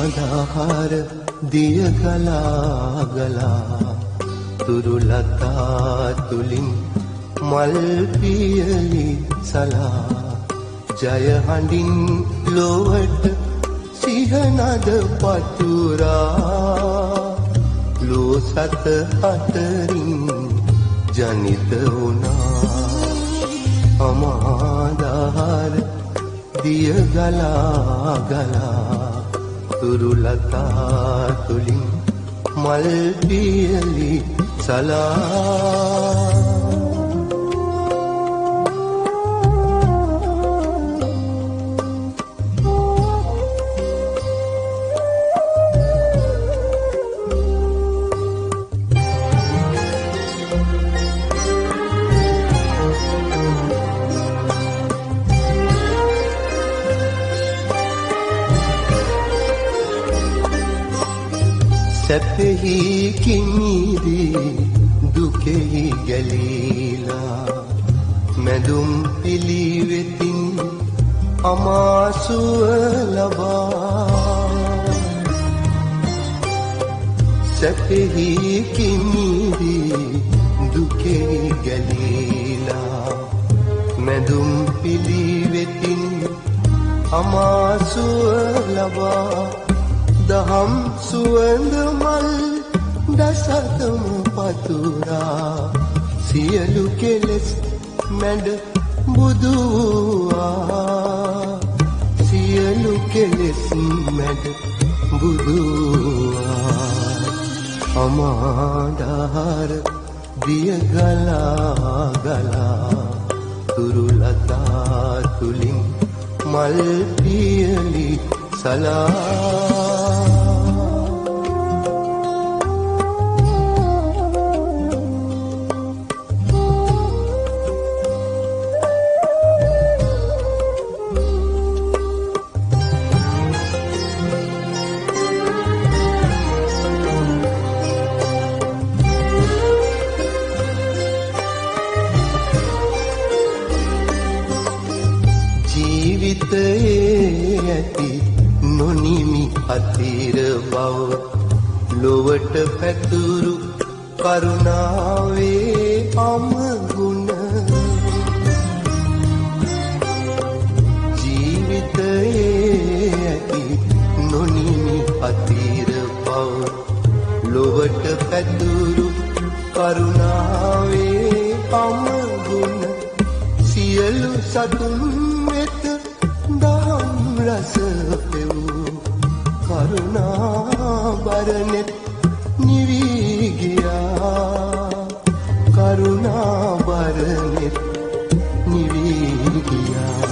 අමාදාහාර දිය ගලා ගලා තුරුලතා තුලින් මල් පියලි සලා ජය හඬින් ලොවට සිහනද පතුරා ලෝ සත අතරින් ජනිත වුණා අමාදාහාර දිය ගලා ගලා තුරුලතා තුලින් මල් පියලි සලා සැපෙහි කිමිදී දුකෙහි ගැලීලා මැදුම් පිළිවෙතින් අමාසුව ලබා සැපෙහි කිමිදී දුකෙහි ගැලීලා මැදුම් පිළිවෙතින් අමාසුව ලබා දහම් සුවඳ මල් දසතම පතුරා සියලු කෙලෙස් මැඩ බුදුවා සියලු කෙලෙස් මැඩ බුදුවා අමාදාහාර දිය ගලා ගලා තුරුලතා තුලින් මල් පියලි සලා ජීවිතයේ ඇති නොනිමි අතිර බව ලොවට පැතුරු කරුණාවේ අමගුණ ජීවිතයේ ඇති නොනිමි අතිර බව ලොවට පැතුරු කරුණාවේ අමගුණ සියලු සතුන් වෙත දහම් රස පෙවූ කරුණා බරනෙත් නිවී ගියා කරුණා බරනෙත් නිවී ගියා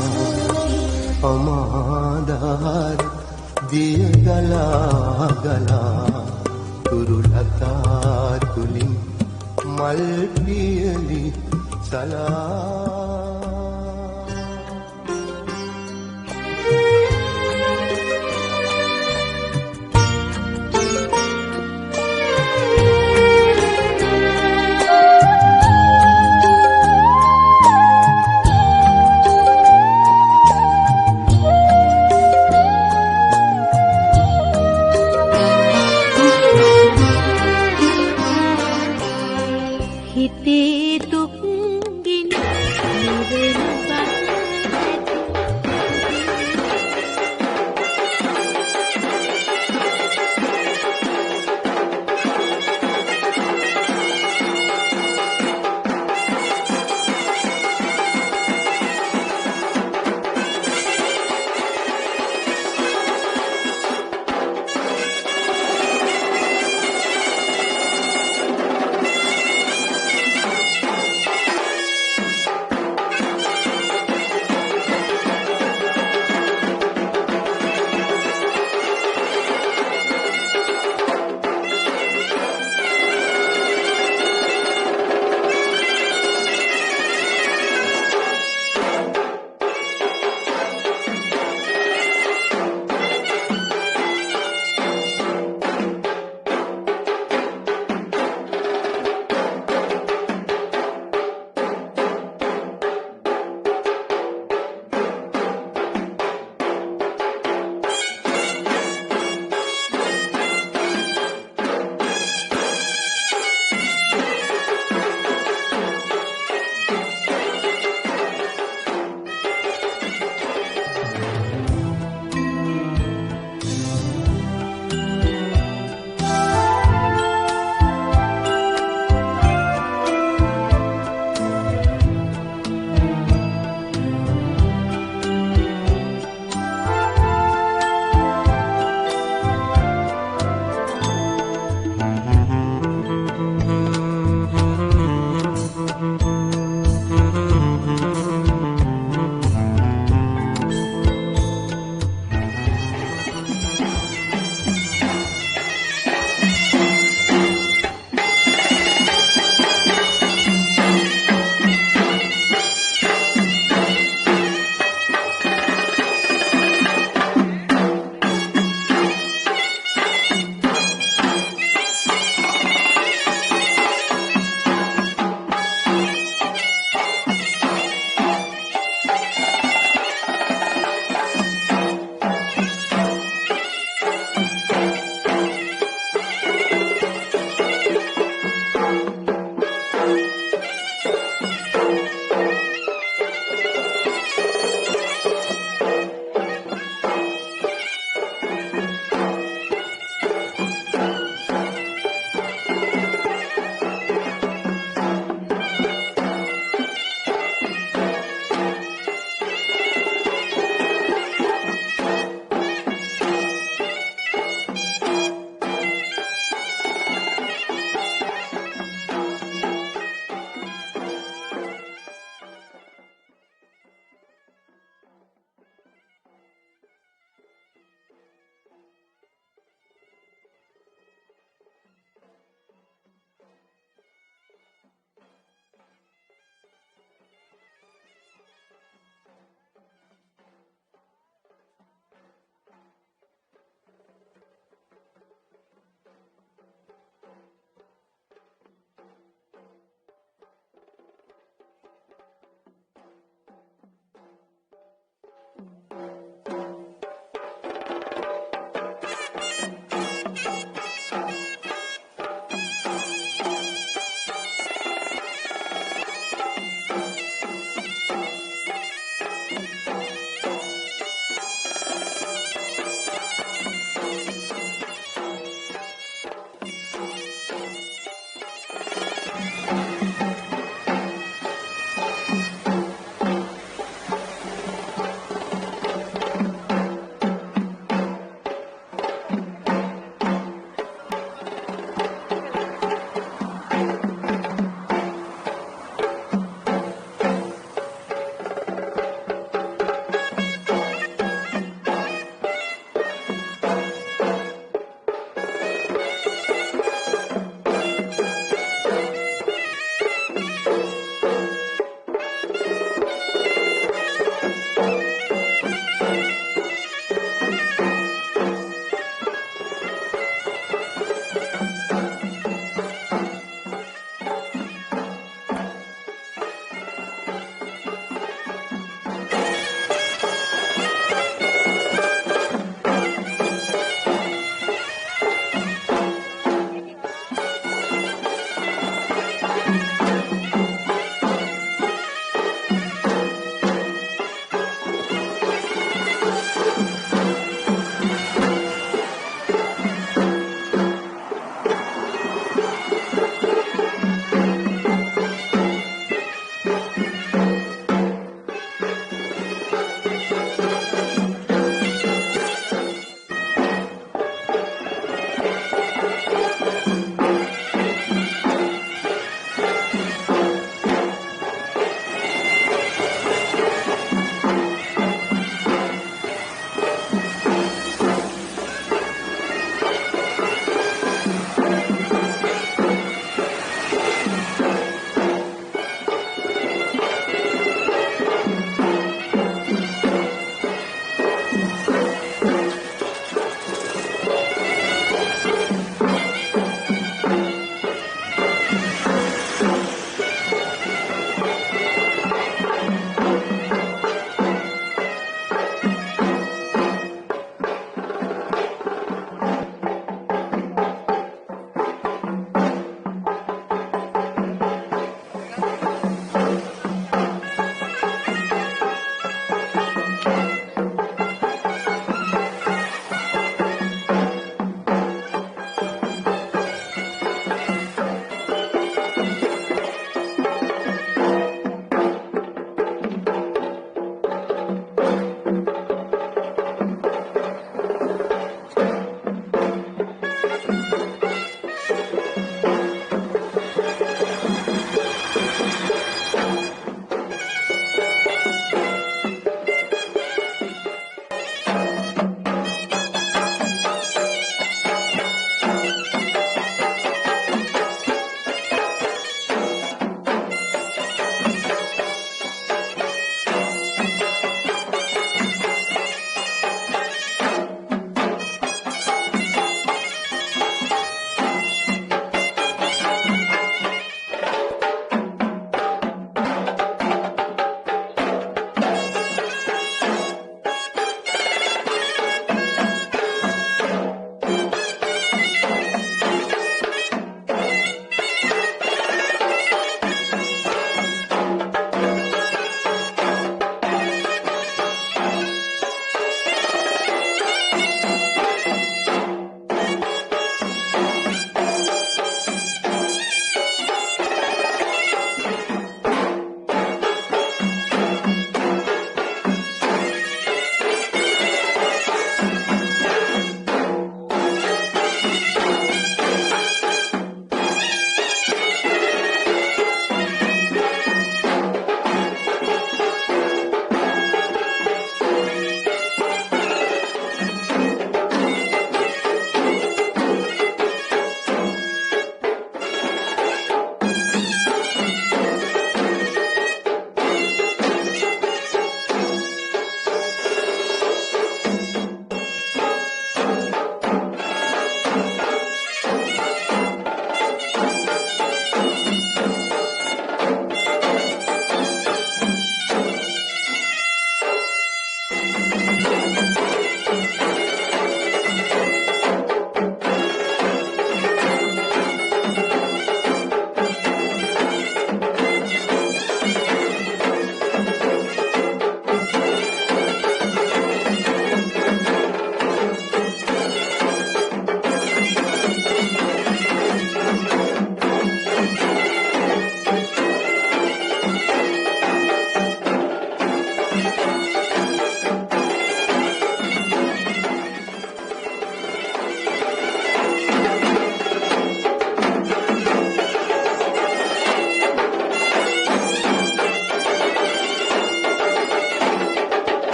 අමාදාහාර දිය ගලා ගලා තුරුලතා තුලින් මල් පියලි සලා හිතේ දුක් ගිනි නිවෙන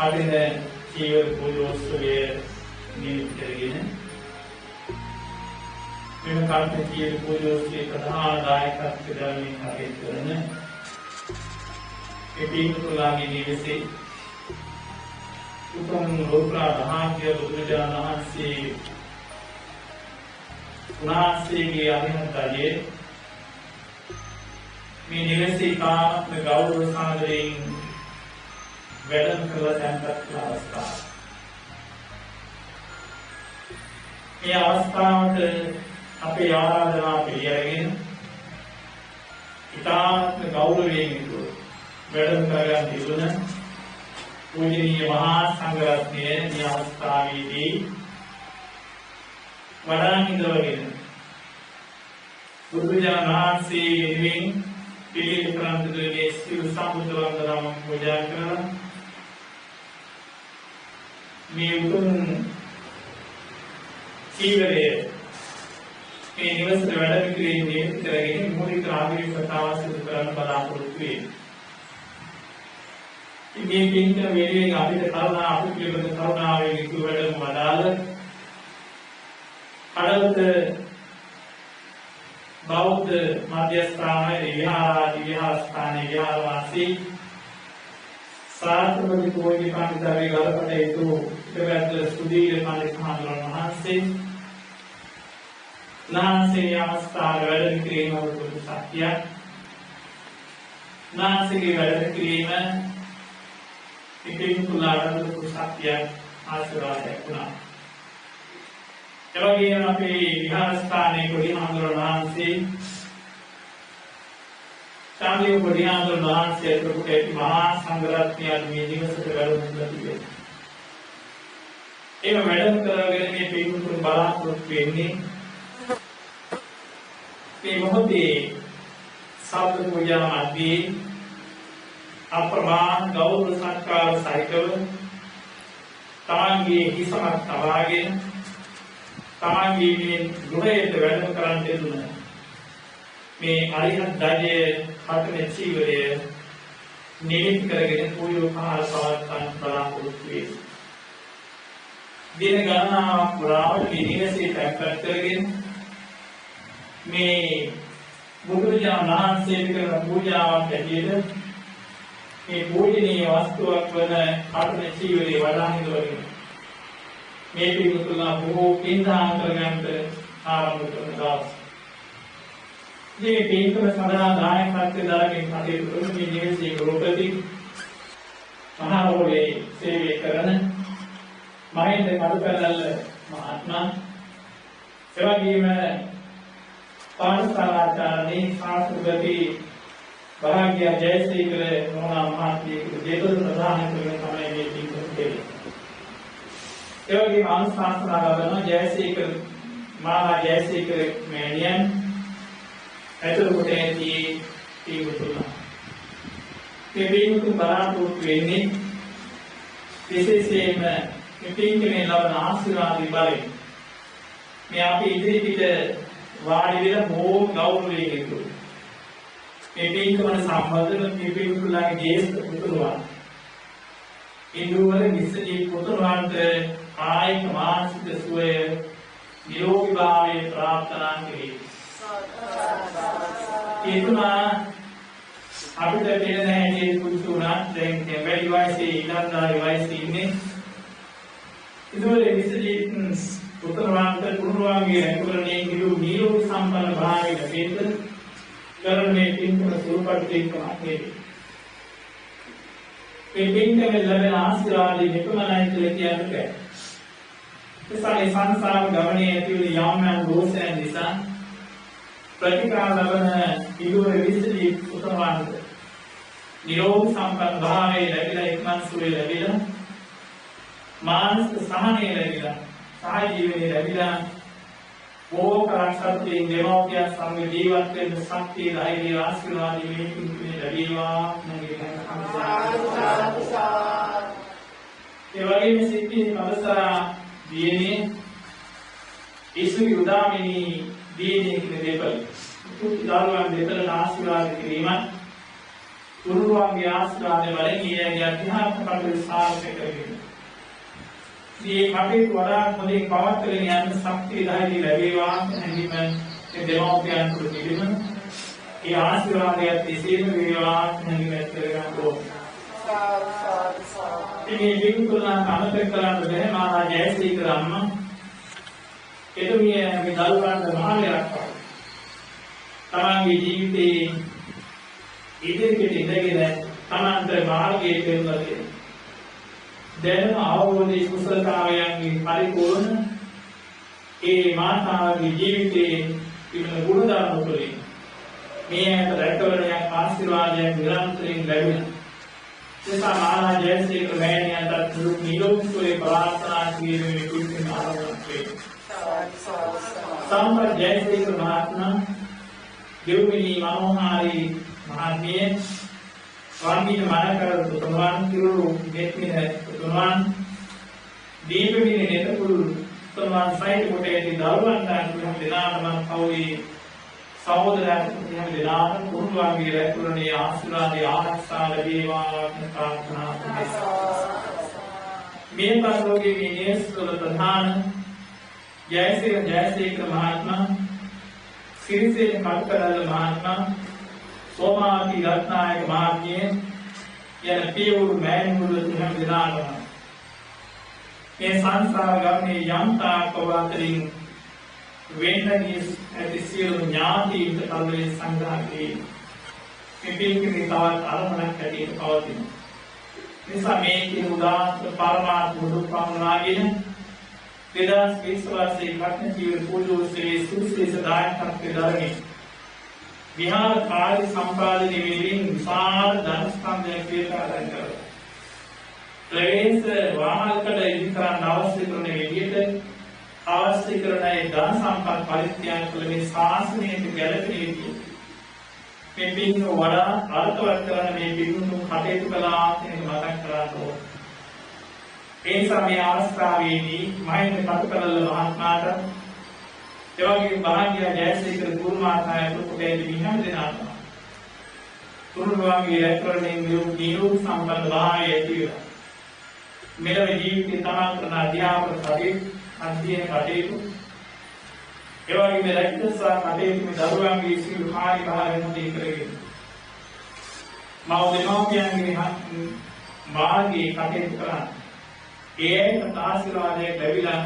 අදින ජීව පූජෝත්සවයේ නිමිති කරගෙන මෙම කල්ප ජීව පූජෝත්සවයේ ප්‍රධාන දායකත්වය දරමින් කටයුතු කරන පිටුතුලාගේ නිවසේ උතුම් ලෝකා භාග්‍ය බුදුරජාණන් වහන්සේ උන්වහන්සේගේ අභිනන්දයේ මේ නිවසේ කාත්ම ගෞරව සාගරයෙන් වැඩම කළ තැන්පත් අවස්ථාව. මේ අවස්ථාවට අපේ ආරාධනා පිළිඅරගෙන ඉතාමත් ගෞරවයෙන් යුතුව වැඩම කරගන්න තිබුණ පූජනීය මහා සංඝරත්නය මේ අවස්ථාවේදී වඩාන් ඉදවගෙන බුදුරජාණන් වහන්සේ වෙනුවෙන් පිළිගත් ප්‍රාන්තයේ සියලු සම්බුද්ධ වන්දනාම පූජා කරලා මේ උතුම් චීවරය මේ නිවසට වැඩම කිරීමේ නිමිති කරගෙන මූලික ආගමික කතාව සිදු කරන්න බලාපොරොත්තු වෙන්නේ. මේ පින්ක වේලෙන් අපිට කරුණා අපිට පිළිබඳ කරුණාවෙන් යුතුව වැඩම වදාළ අඩවත බෞද්ධ මධ්‍යස්ථානයේ විහාරස්ථානයේ විහාරවාසී සාර්ථකවදී පොයිනි පඬිතුගේ ගලපටේතු දෙවැද්ද සුදීර පඬිතුමාණන් වහන්සේ නාසයේ අවස්ථාව වැඩම කිරීම වූ සත්‍යයක් නාසයේ වැඩම කිරීම ඉතින් කුලාරද සත්‍යයක් ආශිර්වාදයක් වුණා. එවැගේම අපේ විහාරස්ථානයේ කොඩිහාමුදුරුවෝ වහන්සේ සාමියෝ කොඩිහාමුදුරුවෝ වහන්සේ ප්‍රමුඛ මහා සංඝරත්නය මේ නිවසට වැඩම කළා. ඒ වැඩම කරගෙන මේ පිටුතුන් බලාපොරොත්තු වෙන්නේ මේ මොහොතේ සබ්ද පූජා මැදදී අප්‍රමාණ ගෞරව සත්කාර සහිතව තමන්ගේ හිසමත් තබාගෙන තමන්ගේ මේ ගෘහයට වැඩම කරන්න දෙදුන මේ අරිහත් ධජය හතර චීවරය නිමිති කරගෙන පූජෝපහාර පවත්වන්න බලාපොරොත්තු වේ. දින ගණනාවක් පුරාවට මේ නිවසේ පැවැත් කරගෙන මේ බුදුරජාණන් වහන්සේට කරන පූජාවක් ඇටියෙද මේ පූජනීය වස්තුවක් වන හතර චීවරය වඩාන් ඉදවගෙන මේ පිටුතුලා බොහෝ පින්දාන කරගන්නට ආරම්භ කරන දවස්. මේ පින්කම සඳහා දායකත්වය දරමින් කටයුතු කරන මේ නිවසේ ගෘහපති මහරෝලේ සේවය කරන මහින්ද කඩුකැලැල්ල මහත්මයා එවැගේම පාඨශාලාචාර්ය සාස්ත්‍රපති භාග්‍ය ජයසේකර නෝනා මහත්මිය දෙපළ ප්‍රධාන කරගෙන තමයි මේ පින්කම කෙරෙන්නේ. ඒ වගේම අනුශාසනා ලබන ජයසේකර මහා ජයසේකර මෑණියන් ඇතුළු කොට ඇති පින්තුලා මේ පින්තුන් බලාපොරොත්තු වෙන්නේ විශේෂයෙන්ම මේ පින්කමේ ලබන ආශිර්වාද බලයෙන් මේ අපි ඉදිරිපිට වාඩි වෙලා බොහෝ ගෞරවයෙන් යුතුව මේ පින්කමන සම්බන්ධව මේ පින්තුලාගේ ජේෂ්ඨ පුතුණුවන් ඉන්දුවර විශ්ජී පුතුණුවන්ට කායික මානසික සුවය නිරෝගී භාවය ප්‍රාර්ථනා කෙරේ. ඒතුමා අපිට පේන හැටි පුතුණා දැන් වැඩි වයසේ ඉලන්දාරි වයසේ ඉන්නේ. ඉන්දුවර විශ්ජී පුතුණුවන්ට පුතුණුවන්ගේ රැකවරණයේ නිරෝගී සම්පන්න භාවය ලැබෙන්න කරන මේ පින්කම සුවපත් පින්කමක් නෙවේ. මේ පින්කමෙන් ලැබෙන ආශිර්වාදය මෙපමණයි කියලා කියන්න බෑ. ඒ සංසාර ගමනේ ඇති වූ යම් දෝෂයන් නිසා ප්‍රතිකාර ලබන ඉදුව විශ්ලී උතුම්වන්ට නිරෝගී සම්පන්න භාවය ලැබිලා ඉක්මන් සුවය ලැබිලා මානසික සහනය ලැබිලා සාය ජීවනය ලැබිලා ඕකරක්ෂත්වයෙන් දෙමව්පියන් සමග ජීවත් වෙන්න ශක්තිය ධෛර්යය ආශිර්වාද මේ පින්කමේ ලැබේවා නැගේ ඒ වගේම සිද්ධි අවසරා දියනේ ඉසුයි උදාමිනී දියනේ කියන දෙපළ පුතු දරුවන් දෙපළ ආශිර්වාද කිරීමත් තුරුරුවන්ගේ ආශිර්වාද වලින් ඊයේ අධ්‍යාත්මික කටයුතු සාර්ථක කරගෙන මේ කටයුතු වඩා හොඳින් පවත්වාගෙන යන්න ශක්තිය ධෛර්යය ලැබේවා හැඟීම මේ දෙමෝපියන් තුළ තිබෙන ඒ ආශිර්වාදයත් එසේම වේවා හැඟීම කරගන්න ඕනේ. මේ විකුණන අමතක කරන්න බැහැ මහා ජයශ්‍රීකර අම්මා එතුමිය මේ දරුවන්ට මහලයක් තමන්ගේ ජීවිතේ ඉදිරියට ඉඳගෙන තමන්ට මාර්ගයේ පෙන්වලා දෙනවා. දැනුම අවබෝධයේ කුසලතාවයන්ගේ පරිපූර්ණ ඒ මාතාවගේ ජීවිතයේ තිබෙන ගුණ ධර්ම තුළින් මේ ඇත රැකවරණයක් ආශිර්වාදයක් නිරන්තරයෙන් ලැබෙනවා. එසා මහා ජයශ්‍රීකර මෑණියන්ට නිරෝගී ප්‍රාර්ථනා කිරීමේ කුසින් ආරම්භ වේ. සම්පත් ජයශ්‍රීකර මහත්මයා දෙව්මිනී මනෝහාරී මහත්මිය ස්වාමීන් මනකර තුනුවන් කිරුළු මෙත්මින තුනුවන් දීපමිනේ නෙතපුරු තුනුවන් සයිට කොටේදී දරුවන් ගන්න දෙනාටම කවුයි සහෝදරයන් දෙනාට කුරුවාගේ රැකුණේ ආශිර්වාදයේ ආරක්ෂා ලැබේවා කියන ප්‍රාර්ථනා කරනවා. මේ පරිලෝකයේ මේ නියස්වල ප්‍රධාන ජයශ්‍රීකර මහත්මයා සිරිසේ කල්පරල මහත්මයා සෝමාවති රත්නායක මහත්මිය යන පියවරු මෑණිවරු තුන් දෙනාටම මේ සංසාර ගමනේ යම්තා කවතරින් වෙන්නදී ඇති සියලු ඥාතීන්ට කල්පේ සංග්‍රහකේ මේ පින්කේ තවත් අරමුණක් ඇටියට පවතින නිසා මේ කියන උදාත්ත පරමාර්ථ මුදුප්පන්නාගෙන 2020 වර්ෂයේ කටන ජීවන පූජෝත්සවයේ සුවිශේෂ දායකත්වයේ දරමින් විහාර කාර්ය සම්පාදනයේ වේලින් විශාල ධන ස්කන්ධයක් පියතාරන් කරනවා. ප්‍රවේශ වාහනකට ඉදිකරන අවශ්‍ය කරන විදිහට අවශ්‍ය කරන ඒ ධන සම්පත් පරිත්‍යාග කළ මේ ශාසනයේ ගැළපෙන විදිහ මේ පින් වඩා අර්ථවත් කරන මේ පින්තුන් කටයුතු කළා කියන මතක් කරගන්න ඕනේ. ඒ සමය අවස්ථාවේදී මහින්ද කටුකරල්ල මහත්මයාට එවැගේ භාග්‍ය ජයශ්‍රීකර ගුරු මාතාට කොටේදී විහාර දෙනාට තුරුරුවන්ගේ රැකවරණයෙන් නිරෝගී සම්පන්න භාවය ඇතිවෙනවා. මෙලොව ජීවිතේ තමන් කරන අධ්‍යාපන අධ්‍යයන කටයුතු එවැගේම රැකියා කටයුතු මේ දරුවන්ගේ සියලු කාර්යභාරයන් මුදී කරගෙන මව දෙමව්පියන්ගේ මාර්ගයේ කටයුතු කරන්න ඒකට ආශිර්වාදයක් ලැබිලා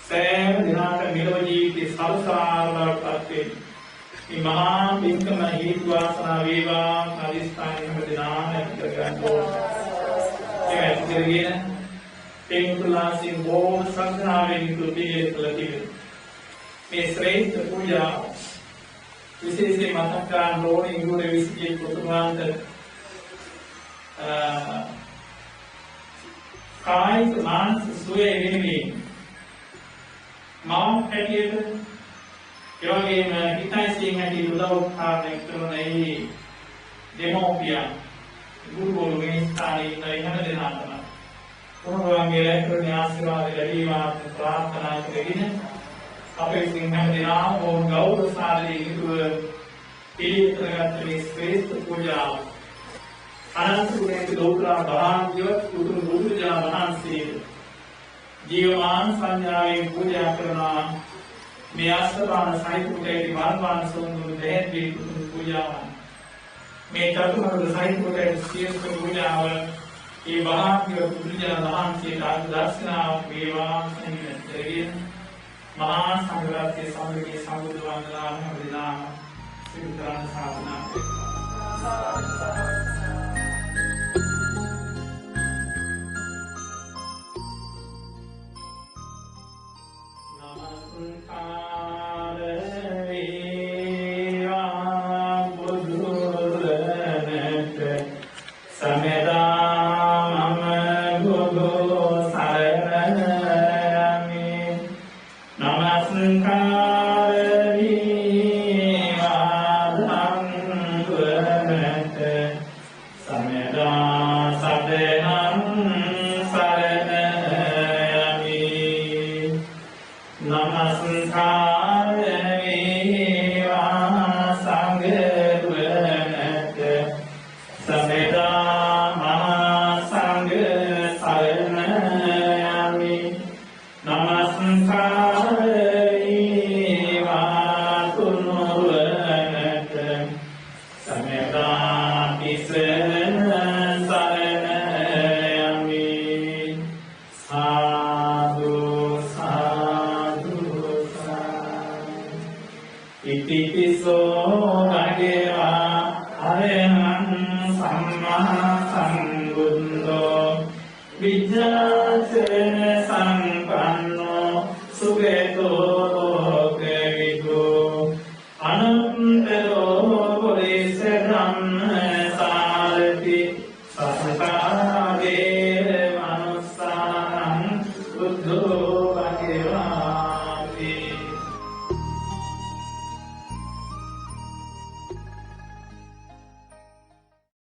සෑම දිනකට මෙලොව ජීවිතේ සල්සාරවටපත් වේ. මේ මහා පින්කම හේතු වාසනා වේවා අදිස්ථානයේ හැම දිනම ඇති කරගන්න ඕනේ. ඒක ඇති කරගෙන තෙන්තුලාසින් බොහොම සංඝාවෙන් තුතියේ කළතියි. මේ ශ්‍රේෂ්ඨ පූජා විශේෂයෙන් මතක් කරන්න ඕනේ ඉංග්‍රීසි විසිකේ පුතුමාන්ට කායික මානසික සුවය වෙනුවෙන් මම හැටියට ඒ වගේම හිතයිසියෙන් හැටියට උදව් උපකාරණය කරන ඒ දෙමෝපියන් ගුරුවරු මේ ස්ථානයේ ඉන්න හැම දෙනාටම උන්වහන්ගේ ලැබෙන ආශිර්වාද ලැබීවා ප්‍රාර්ථනා කරගෙන අපේ විසින් හැම දෙනාම බොහොම ගෞරව සාදරයෙන් යුතුව පිළිපැදගත් මේ ශ්‍රේෂ්ඨ පූජාව අනන්ත ගුණයක ලෝකා භාග්‍යවත් උතුම් බුදුජා වහන්සේ ජීවමාන සංඥාවෙන් පූජා කරනවා මේ අස්තපාන සහිතුටේ වර්වාන සෝඳුරු දෙහෙත්වි උතුම් පූජාවන් මේ චතුරාර්ය සහිතුටේ සියලු පූජාව ඒ භාග්‍යවත් බුදුජා වහන්සේට දර්ශනාවක් වේවා කියන මහා සංඝරත්නයේ සම්මිලී සම්බුදු වන්දනාම වේදනා සිතාන සාසනා ඉතිපිසෝ භගවා අරහං සම්මා සම්බුද්ධෝ විජ්ජාසන සම්පන්නෝ සුගතෝ ලෝකවිදු අනන්තරෝ පුරිස ධම්මසාරති සසකාදේව මනුස්සානං බුද්ධෝ භගවාති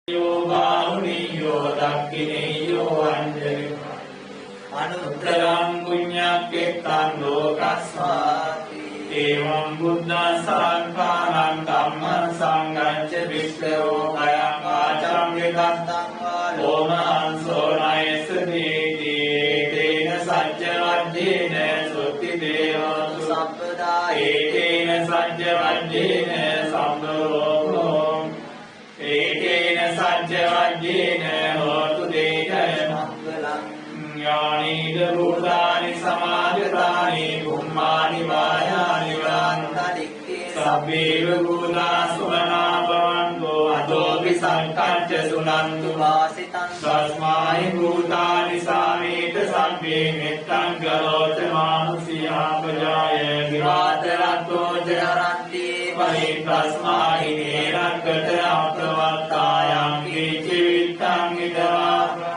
යෝ බාහුනියෝ දක්ඛිනේයෝ අංජලි අනුත්තරං පුඤ්ඤක්ඛෙත්තං ලෝකස්මාති එවං බුද්ධං සංඝානං ධම්මං සංඝං ච වික්ඛවෝ අයං ආචාම් විදත්තං වා ලෝමහංසෝ නයස දීති තේන සච්ච වජ්ජේන සුත්ති දේවතු සම්පදා ඒකේන සච්ච වජ්ජේන සම්බරෝ ඒකේන සච්ච වජ්ජේන හෝතු දේජය මංගලං ඥානීද රූපානි සමාධිතානි බුම්මානි වායානි වන්තදික්ඛේ සබ්බේව භූතා සුමනා භවන්තෝ අදෝපි සංකච්ඡ සුනන්තු වාසිතං තස්මායි භූතානි සාමේත සබ්බේ මෙත්තං ගලෝච මානුසියාපජාය විවාතරත්තෝ ජරන්ති පරිතස්මායි නේරක්කත අප්‍රවත්තායං කීචිවිත්තං ඉදවා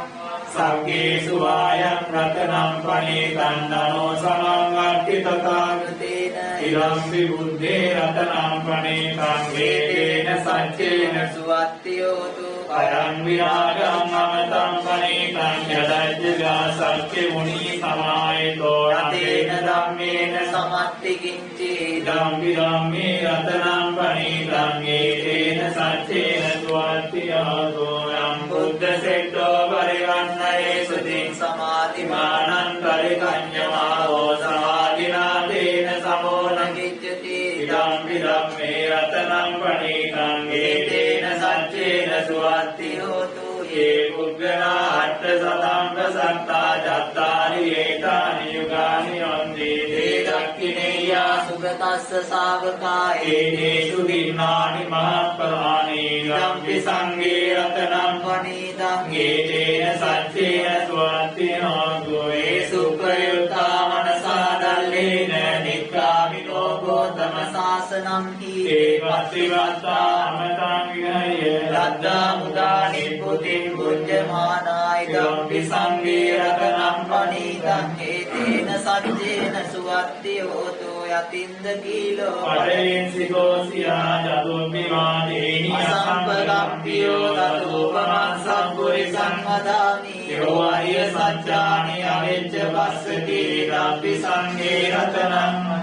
සග්ගේසු ආයං රතනං පනේතං නනෝ සමංගක්ඛි තථාගතේන ඉරම්පි බුද්ධේ රතනං පනේතං වේදේන සච්චේන සුවත්තියෝතු අයං විරාගං අමතං පනේතං යදජ්ජගා සච්චේ මුනි සමායතෝ රතේන ධම්මේන සමත්ති කිංචි ධම්මි ධම්මේ රතනං පනේතං වේදේන සච්චේන සුවත්තියෝතු යම් බුද්ධ සෙට්ඨෝ පරිවන්නයේ සුතින් සමාධිමානං පරිකඤ්ඤමාවෝ සමාධිනාතේන සමෝන කිච්ඡති ඉදම්පි ධම්මේ රතනං පණීතං ඒතේන සච්චේන සුවත්ති හෝතු යේ පුග්ගනා අට්ඨ සතං සත්තා චත්තාරි ඒතානි යුගානි යන්ති දේ දක්ඛිනේයා සුගතස්ස ශාවකා ඒතේසු දින්නානි මහප්පරාණි ධම්පි සංඝේ රතනං පණීතං ඒතේන සච්චේන සුවත්ති හෝතු ඒ සුප්‍රයුක්තා මනසා දල්ලේන නික්ඛාමිනෝ ගෝතම සාසනං හි ඒ පස්සිවත්තා අමතං විහය රද්දා මුදා නිපුතින් පුඤ්ජමානායි ධම්පි සංඝේ රතනං පණීතං ඒතේන සච්චේන සුවත්ති හෝතු යතින්ද කීලෝ පරේන්සිකෝසියා ජතුම්පි වාදේහි අසම්පගම්පියෝ තතෝපමං සම්පුරිසං වදාමි යෝ අරිය සත්‍යානි අවෙච්ච පස්සති ධම්පි සංඝේ රතනං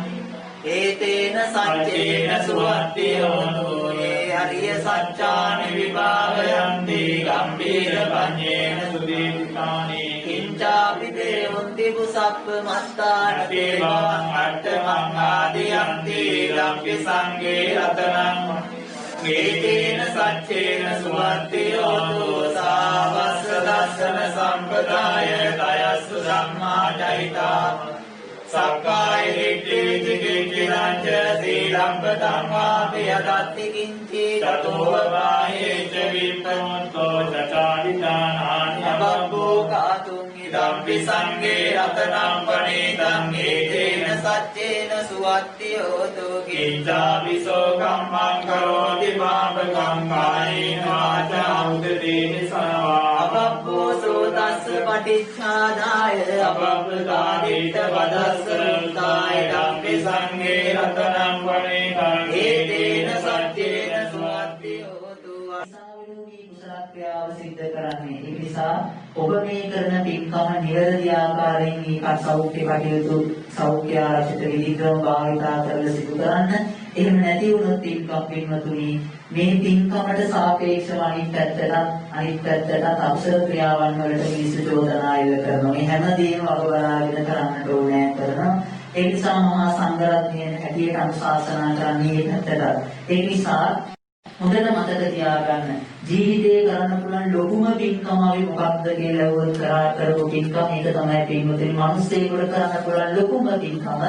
ඒතේන සච්චේන සුවත්ති හෝතු ඒ අරිය සත්‍යානි විභාවයන්ති ගම්භීර පඤ්ඤේන සුදීපිකානි කිංචාපි දේවන්ති පුසප්ප මත්තාන දේවං අට්ඨමං ආදියන්ති ධම්පි සංඝේ රතනං ඒතේන සච්චේන සුවත්ති හෝතු සාවස්ස දස්සන සම්පදාය දයස්සු ධම්මා චෛතා සක්කාය දිට්ඨි විචිකිච්ඡාංච සීලම්පතං වාපි යදත්ති කිංචි තතෝ වායේච විප්පමොත්තෝ චචාරිතානානි අබ්බෝ කාතුං ඉදම්පි සංඝේ රතනං පණීතං ඒතේන සච්චේන සුවත්ති හෝතු කිංචාවිසෝ කම්මං කරෝති පාපකං කායේන වාචා උදදේන සනවා අබ්බෝ සෝතස්ස පටිච්ඡාදාය අබ්බතාදීත වදස්සරුතාය ධම්පි සංඝේ රතනං පණීතං ඒතේන සච්චේන සුවත්ති හෝතු අසාවිලෝකී කුසල ක්‍රියාව සිද්ධ කරන්නේ ඒ නිසා ඔබ මේ කරන පින්කම නිවැරදි ආකාරයෙන් මේ සෞඛ්‍ය කටයුතු සෞඛ්‍ය ආරක්ෂිත විධික්‍රම භාවිතා කරලා සිදු කරන්න. එහෙම නැති වුණොත් පින්කම් පින්වතුනි මේ පින්කමට සාපේක්ෂව අනිත් පැත්තට අකුසල ක්‍රියාවන් වලට මිනිස්සු චෝදනා එල්ල කරනවා. මේ හැමදේම වගබලාගෙන කරන්නට ඕනෑ කරනවා. ඒ නිසා මහා සංඝරත්නයන් හැටියට අනුශාසනා කරන්නේ මේ පැත්තට. ඒ නිසා හොඳට මතක තියාගන්න ජීවිතේ කරන්න පුළුවන් ලොකුම පින්කම අපි මොකක්ද කියලා වුවත් කරපු පින්කම ඒක තමයි පින්වතුනි මිනිස්සෙකුට කරන්න පුළුවන් ලොකුම පින්කම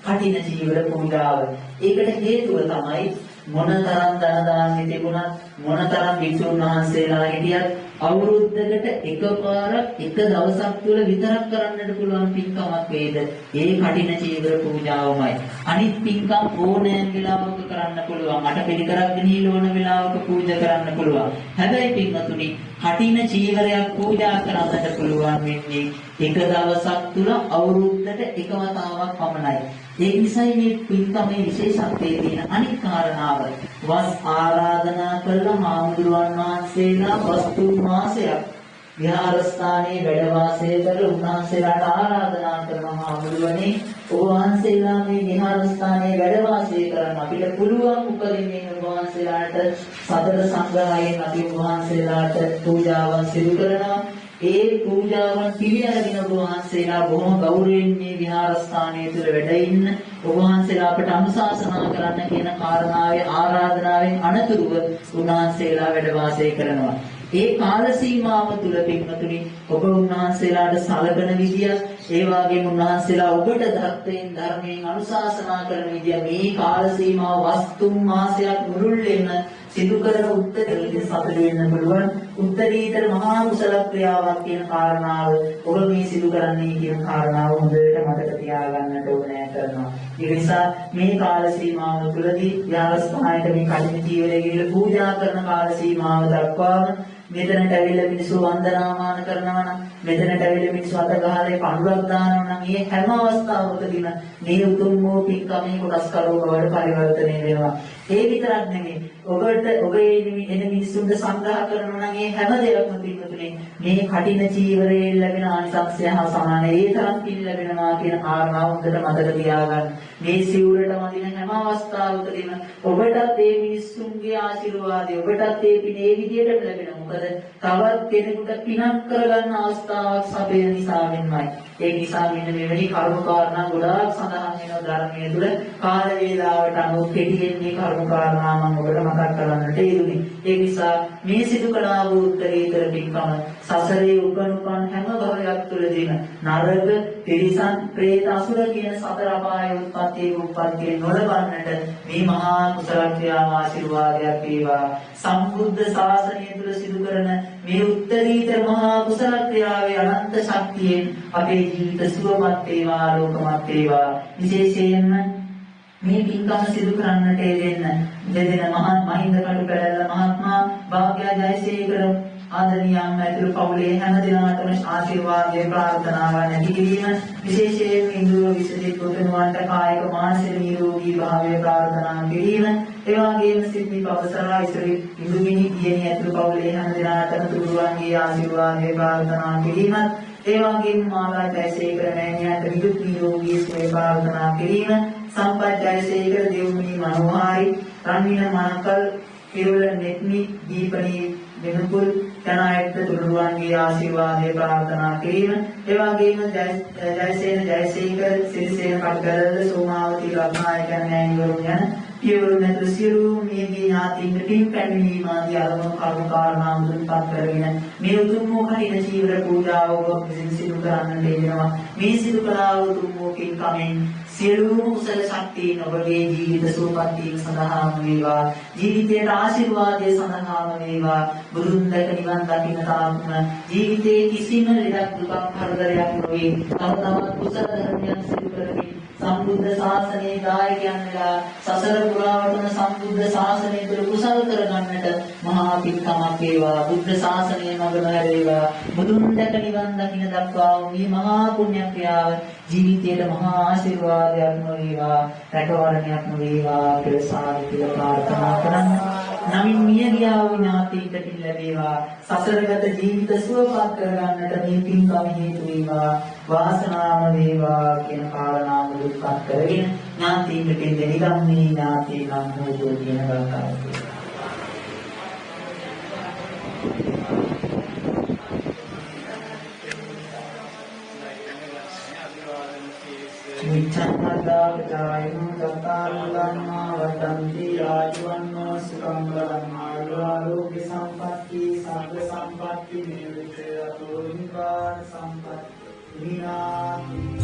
කටින චීවර පූජාව. ඒකට හේතුව තමයි මොනතරම් ධන දාන්නේ තිබුණත් මොනතරම් විසුණු වහන්සේලා හිටියත් අවුරුද්දකට එකපාරක් එක දවසක් තුල විතරක් කරන්නට පුළුවන් පින්කමක් වේද ඒ කටින චීවර පූජාවමයි. අනිත් පින්කම් ඕනෑම වෙලාවක කරන්න පුළුවන්. අට පිළිකරක් ගෙනිහිල ඕන වෙලාවක පූජා කරන්න පුළුවන්. හැබැයි පින්වතුනි කටින චීවරයක් පූජා කරන්නට පුළුවන් වෙන්නේ එක දවසක් තුල අවුරුද්දට එක වතාවක් පමණයි. ඒ නිසායි මේ පින්කමේ විශේෂත්වයේ තියෙන අනිත් කාරණාව වස් ආරාධනා කළ හාමුදුරුවන් වහන්සේලා වස්තු මාසයක් විහාරස්ථානයේ වැඩ වාසය කර උන්වහන්සේලාට ආරාධනා කරන හාමුදුරුවනේ ඔබ වහන්සේලා මේ විහාරස්ථානයේ වැඩ වාසය කරන්න අපිට පුළුවන් උපරිමයෙන් ඔබ වහන්සේලාට සතර සංඝයායෙන් අපි ඔබ වහන්සේලාට පූජාවන් සිදු කරනවා. ඒ පූජාවන් පිළිඅරගෙන ඔබ වහන්සේලා බොහොම ගෞරවයෙන් මේ විහාරස්ථානයේ තුල වැඩ ඉන්න ඔබ වහන්සේලා අපට අනුශාසනා කරන්න කියන කාරණාවේ ආරාධනාවෙන් අනතුරුව උන්වහන්සේලා වැඩ වාසය කරනවා. ඒ කාල සීමාව තුල පින්වතුනි ඔබ උන්වහන්සේලාට සලකන විදිය ඒ වගේම උන්වහන්සේලා ඔබට ධර්මයෙන් අනුශාසනා කරන විදිය මේ කාල සීමාව වස්තුම් මාසයක් මුළුල්ලෙම සිදු කරන උත්තරීතර සතුට වෙන්න පුළුවන් උත්තරීතර මහා කුසල ක්‍රියාවක් කියන කාරණාව ඔබ මේ සිදු කරන්නේ කියන කාරණාව හොඳට මතක තියාගන්නට ඕනෑ කරනවා. ඒ නිසා මේ කාල සීමාව තුළදී විහාරස්ථානයේ මේ කලින් ජීවරය ගිහිල්ලා පූජා කරන කාල සීමාව දක්වාම මෙතනට ඇවිල්ලා මිනිස්සු වන්දනාමාන කරනවා නම් මෙතනට ඇවිල්ලා මිනිස්සු අත ගහලා පඳුරක් දානවා නම් මේ හැම අවස්ථාවකදීම මේ උතුම් වූ පින්කමේ කොටස්කරුව බවට පරිවර්තනය වෙනවා. ඒ විතරක් නෙමෙයි ඔබේ එන මිනිස්සුන්ට සංග්‍රහ කරනවා නම් මේ හැම දෙයක්ම පින්වතුනි මේ කටින චීවරයේ ලැබෙන ආනිසංසය හා සමාන ඒ තරම් පින් ලැබෙනවා කියන කාරණාව හොඳට මතක තියාගන්න. මේ සිවුරට වදින හැම අවස්ථාවකදීම ඔබටත් මේ මිනිස්සුන්ගේ ආශිර්වාදය ඔබටත් මේ පින් ඒ විදිහටම ලැබෙනවා. මොකද තවත් කෙනෙකුට පිනක් කරගන්න අවස්ථාවක් සැපෙන නිසා වෙනමයි. ඒ නිසා මෙන්න මෙවැනි කරුණු කාරණා ගොඩාක් සඳහන් වෙනවා ධර්මයේ තුල. කාල වේලාවට අනුව කෙටියෙන් මේ කරුණු කාරණා මම ඔබට මතක් කරන්නට යෙදුනේ. ඒ නිසා මේ සිදු කළා වූ උත්තරීතර පින්කම සසරේ උපනුපන් හැම භවයක් තුලදීම නරක, තිරිසන්, പ്രേත, අසුර කියන සතර අපාය උත්පත්තියේ නොලබන්නට මේ මහා කුසල ක්‍රියා ආශිර්වාදයක් වේවා. සම්බුද්ධ ශාසනය තුල සිදු කරන මේ උත්තරීතර මහා කුසල ක්‍රියාවේ අනන්ත ශක්තියෙන් අපේ ජීවිත සුවපත් වේවා, ආලෝකමත් වේවා. විශේෂයෙන්ම මේ පින්කම සිදු කරන්නට දෙදෙන මහින්ද කටුපැලැල්ල මහත්මයා භාග්‍යා ජයසේකර ආදරණීය අම්මා ඇතුළු පවුලේ හැම දිනකටම ආශිර්වාදයේ ප්‍රාර්ථනාවන් ඇති කිරීම විශේෂයෙන් ඉන්ද්‍රිය විසුද්ධි පුතුණුවන්ට කායික මානසික නිරෝගී භාවය ප්‍රාර්ථනා කිරීම ඒ වගේම සිද්ධි පවසරා ඉස්සරි ඉඳුමිනි දියණිය ඇතුළු පවුලේ හැම දිනකටම තුරුවන්ගේ ආශිර්වාදයේ ප්‍රාර්ථනා කිරීම ඒ වගේම මාලා ජයසේකර මෑණියන්ට නිදුක් නිරෝගී සුවය ප්‍රාර්ථනා කිරීම සම්පත් ජයසේකර දෙව්මිනි මනෝහාරි රන්වින මනකල් කිරුල නෙත්මි දීපනී වෙනපුල් යනායත් තුරුවන්ගේ ආශිර්වාදයේ ප්‍රාර්ථනා කිරීම ඒ වගේම ජයසේන ජයසේකර සිරිසේන කටුගැලල්ල සෝමාවති රත්නායකයන් මෑණිවරුන් යන පියවරු නැතු සියලු මේ ඥාතීන් පින් පැමිණීම ආදී අරමුණු කරුණු කාරණා මුදුන්පත් කරගෙන මේ උතුම් වූ කටින චීවර පූජාව ඔබ විසින් සිදු කරන්නට ලැබෙනවා. මේ සිදු කළා වූ උතුම් වූ පින්කමෙන් සියලුම කුසල ශක්තියින් ඔබගේ ජීවිත සුවපත් වීම සඳහාම වේවා. ජීවිතයට ආශිර්වාදය සඳහාම වේවා. බුදුන් දැක නිවන් දකින්න තාම ජීවිතයේ කිසිම ලෙඩක් දුකක් කරදරයක් නොවේ. තවතවත් කුසල ධර්මයන් සිදු කරමින් සම්බුද්ධ ශාසනයේ දායකයන් වෙලා සසර පුරාවටම සම්බුද්ධ ශාසනය තුළ කුසල් කරගන්නට මහා පින්කමක් වේවා. බුද්ධ ශාසනය මඟ හැරේවා. බුදුන් දැක නිවන් දකින්න දක්වා මේ මහා පුණ්‍ය ක්‍රියාව ජීවිතයට මහා ආශිර්වාදයක් වේවා. රැකවරණයක් වේවා කියලා සාදු කියලා ප්‍රාර්ථනා කරන්න. නමින් මිය ගියා වූ ඥාතීන්ට පින් ලැබේවා. සසරගත ජීවිත සුවපත් කරගන්නට මේ පින්කම හේතු වේවා. වාසනාම වේවා කියන කාරණාව දුක්පත් කරගෙන ඥාතීන්ට පින් දෙනිගම්මේ ඥාතීනම් හොදෝ කියන ගාථාව. මිච්ඡාදාචායෝ දත්තානුගම්මා වදන්ති ආජීවන්නෝ සුඛං බලං සම්පත්ති සග්ග සම්පත්ති නිවිත අතෝ නිපාන සම්පත්ති විනාති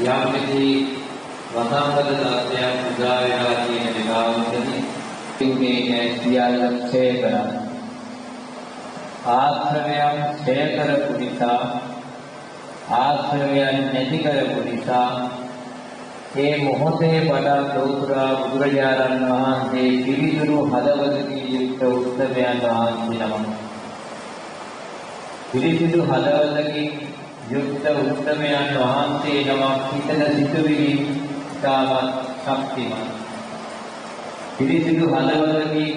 යම්කිසි වසංගත තත්ත්වයක් උදා වෙලා තියෙන වෙලාවකදී මේ සියල්ල ක්ෂය කරන්න. ආශ්‍රවයන් ක්ෂය කරපු නිසා, ආශ්‍රවයන් නැති කරපු නිසා මේ මොහොතේ පටන් ලෝතුරා බුදුරජාණන් වහන්සේ පිරිසිදු හදවතකින් යුක්ත උත්තමයන් වහන්සේ නමක්. පිරිසිදු හදවතකින් යුක්ත උත්තමයන් වහන්සේ නමක් හිතන සිතුවිලි තාමත් ශක්තිමත්. පිරිසිදු හදවතකින්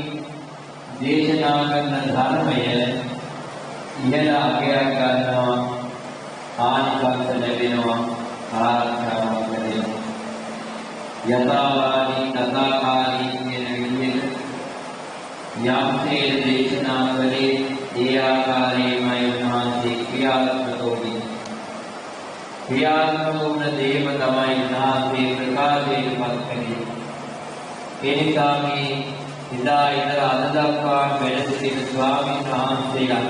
දේශනා කරන ධර්මය ඉහළ අගයක් ගන්නවා, ආනිසංස ලැබෙනවා, ආරක්ෂාවක් ලැබෙනවා. යථාවාදී තථාකාරී කියන විදිහට යම්සේ දේශනා කළේ ඒ ආකාරයෙන්මයි උන්වහන්සේ ක්‍රියාත්මක වුනේ. ක්‍රියාත්මක වුණ දේම තමයි උන්වහන්සේ ප්‍රකාශයට පත් කළේ. ඒ නිසා මේ ඉදා ඉඳලා අද දක්වා වැඩ සිටින ස්වාමීන් වහන්සේලා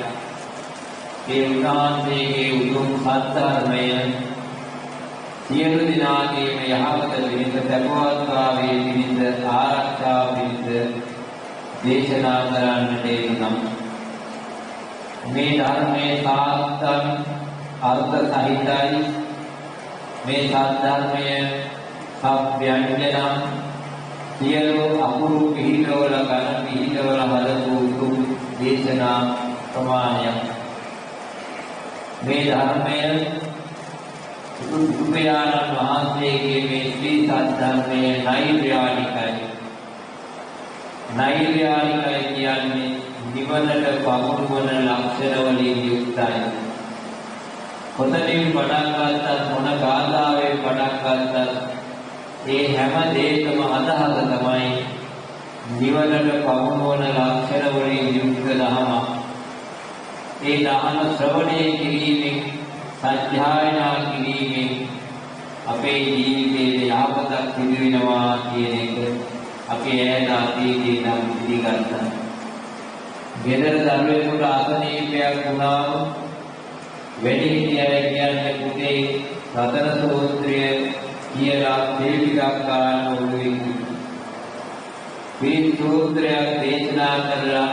මේ උන්වහන්සේගේ උතුම් සත්‍ය සියලු දිනාගේම යහපත පිණිස සැපවත්භාවයේ පිණිස ආරක්ෂා පිණිස දේශනා කරන්නට එනම් මේ ධර්මයේ සාර්ථක අර්ථ සහිතයි. මේ සත්‍ය සත්‍යයන්ජනම් සියලු අකුරු පිළිවෙල ගන්න පිළිවෙල හදපු උතුම් දේශනා ප්‍රමාණයක්. මේ ධර්මයේ බුදුපියාණන් වහන්සේගේ මේ ශ්‍රී සද්ධර්මයේ නෛර්යානිකයි. නෛර්යානිකයි කියන්නේ නිවනට පමුණු වන ලක්ෂණ වලින් යුක්තයි. කොතනින් පටන් ගත්තත් මොන ගාථාවෙන් පටන් ගත්තත් ඒ හැම දෙයකම අදහස තමයි නිවනට පමුණු වන ලක්ෂණ වලින් යුක්ත දහම. ඒ දහම ශ්‍රවණය කිරීමෙන් සත්‍යයනා කිරීමෙන් අපේ ජීවිතයේ යහපතක් සිදු වෙනවා කියන එක අපි ඈත අතීතයේ නම් පිළිගත්තා. ගෙදර දරුවෙකුට අසනීපයක් වුණාම වැඩිහිටියයි කියන්නේ පුතේ රතන සූත්‍රය කියලා තේටිකක් ගන්න ඕනේ. මේ සූත්‍රයක් දේශනා කරලා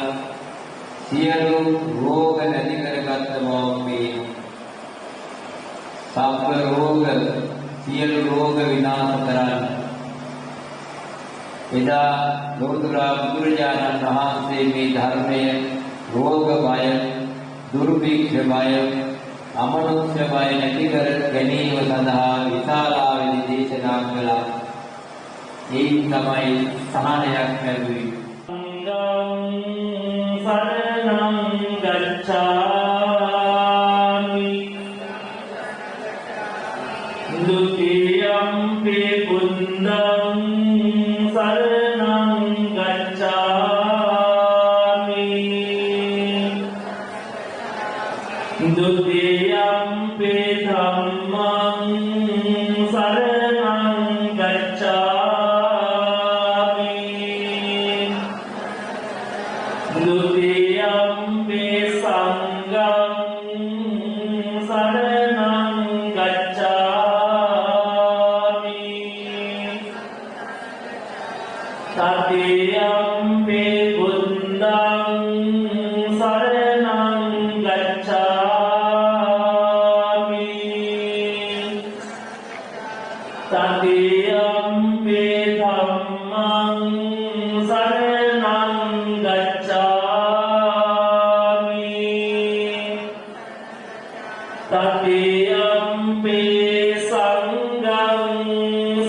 සියලු රෝග නැති කරගත්ත මොහොතේ සබ්බ රෝග සියලු රෝග විනාශ කරන්න. එදා ලෝතුරා බුදුරජාණන් වහන්සේ මේ ධර්මය රෝග බය, දුර්භික්ෂ බය, අමනුෂ්‍ය බය නැති කර ගැනීම සඳහා විශාලාවෙහි දේශනා කළා. ඒ තමයි සහනයක් ලැබුවේ. සරණං ගච්ඡාමි ဒုတိယံ පි පුන්නං සරණං ගච්ඡාමි ဒုတိယံ පි ධම්මං සරණං ගච්ඡාමි ဒုတိယံ පි සංඝං සරණං ගච්ඡාමි තතියම්පි බුද්ධං සරණං ගච්ඡාමි තතියම්පි ධම්මං සරණං ගච්ඡාමි තතියම්පි සංඝං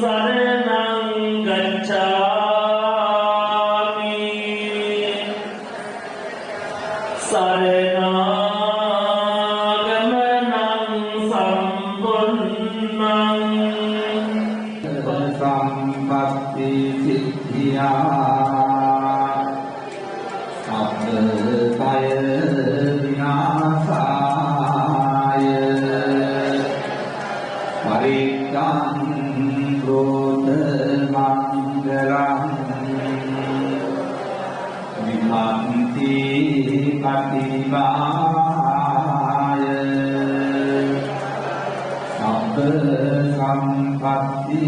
සරණං ගච්ඡාමි සරණාගමනං සම්පුන්නං සම්පත්ති සිද්ධියා සබ්බකය විනාශාය පරික්ඛං ක්‍රෝධ මංගලං විභක්ති පටිවාය සබ්බ සම්පatti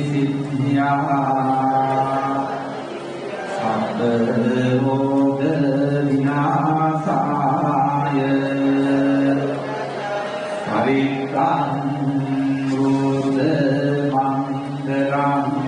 සිද්ධියා සබ්බ රෝග විනාශාය පරිත්‍රාණ රෝධ මංගලං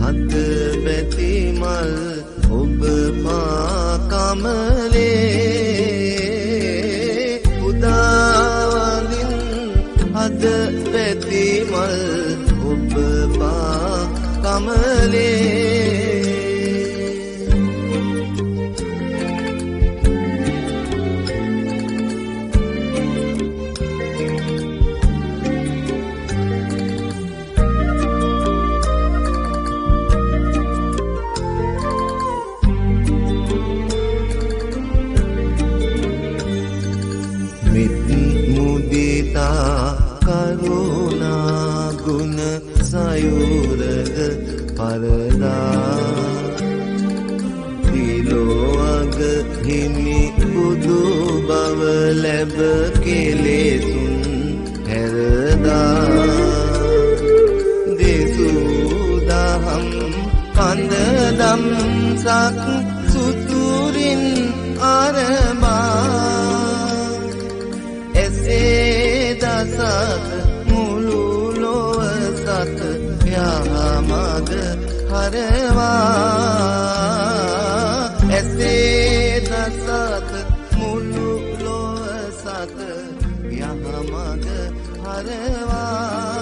අත බැති මල් ඔබ පා කමලේ උදාවදින් අත බැති මල් ඔබ පා කමලේ කරුණා ගුණ සයුරද පරදා තිලෝවග හිමි බුදු බව ලැබ කෙලෙසුන් හැරදා දෙසුදහම් කන්දදම් සක් සුතුරින් අරබා දසත මුළු ලොව සත යහමග හරවා ඇසේ දසත මුළු ලොව සත යහමග හරවා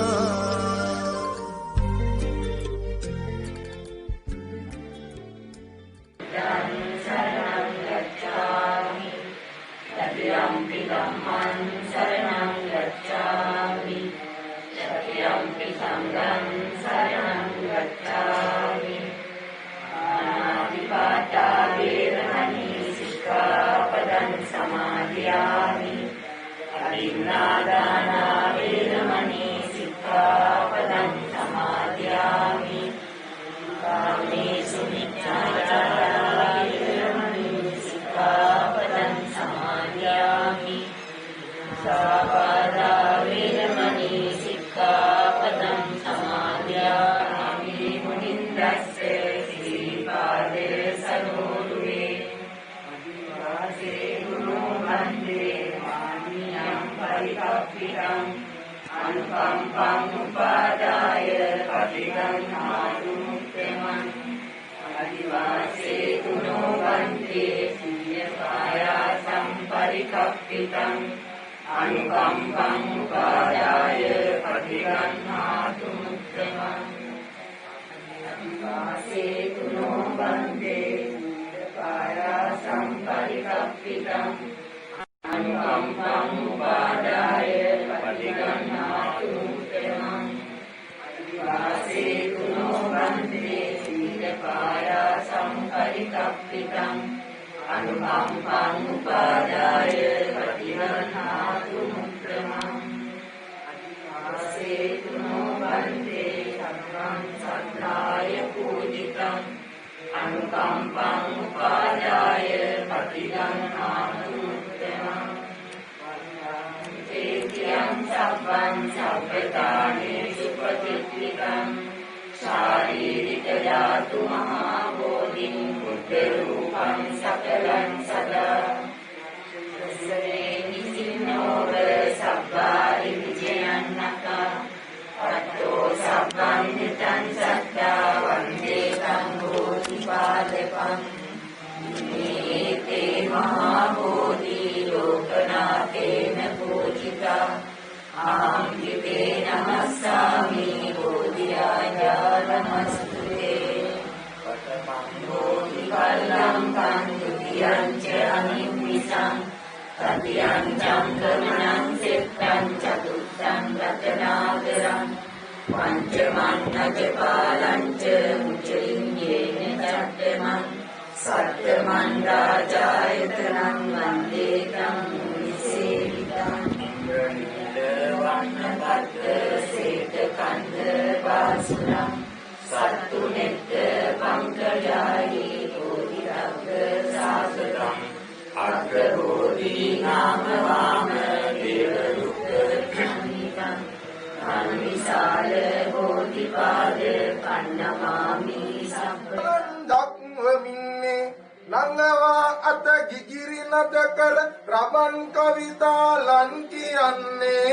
නංගවා අත ගිගිරි නද කර රබන් කවිතා ලන් කියන්නේ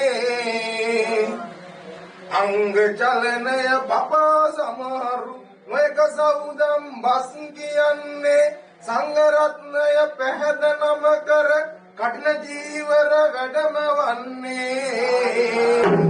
අංග චලනය බබා සමහරු නොය සෞදම් බස් කියන්නේ සංඝ රත්නය පැහැද නම කර කඨින ජීවර වැඩම වන්නේ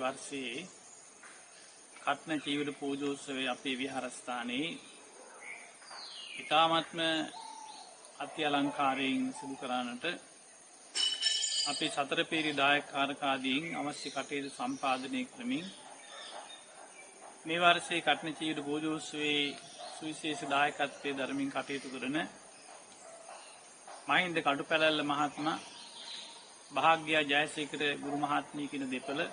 वर्षे කට්න චීවර පූජෝත්සවයේ අපේ විහාරස්ථානයේ ඊ타මාත්ම අති අලංකාරයෙන් සිදු කරන්නට අපේ සතර පීරි දායකකාරකාදීන් අවශ්‍ය කටයුතු සම්පාදනය කරමින් මේ වර්ෂයේ කට්න චීවර පූජෝත්සවයේ සුවිශේෂ දායකත්වයේ ධර්මින් කටයුතු කරන මහින්ද කටුපැලැල්ල මහත්මයා භාග්‍යා ජයසේකර ගුරු මහත්මිය කියන දෙපළ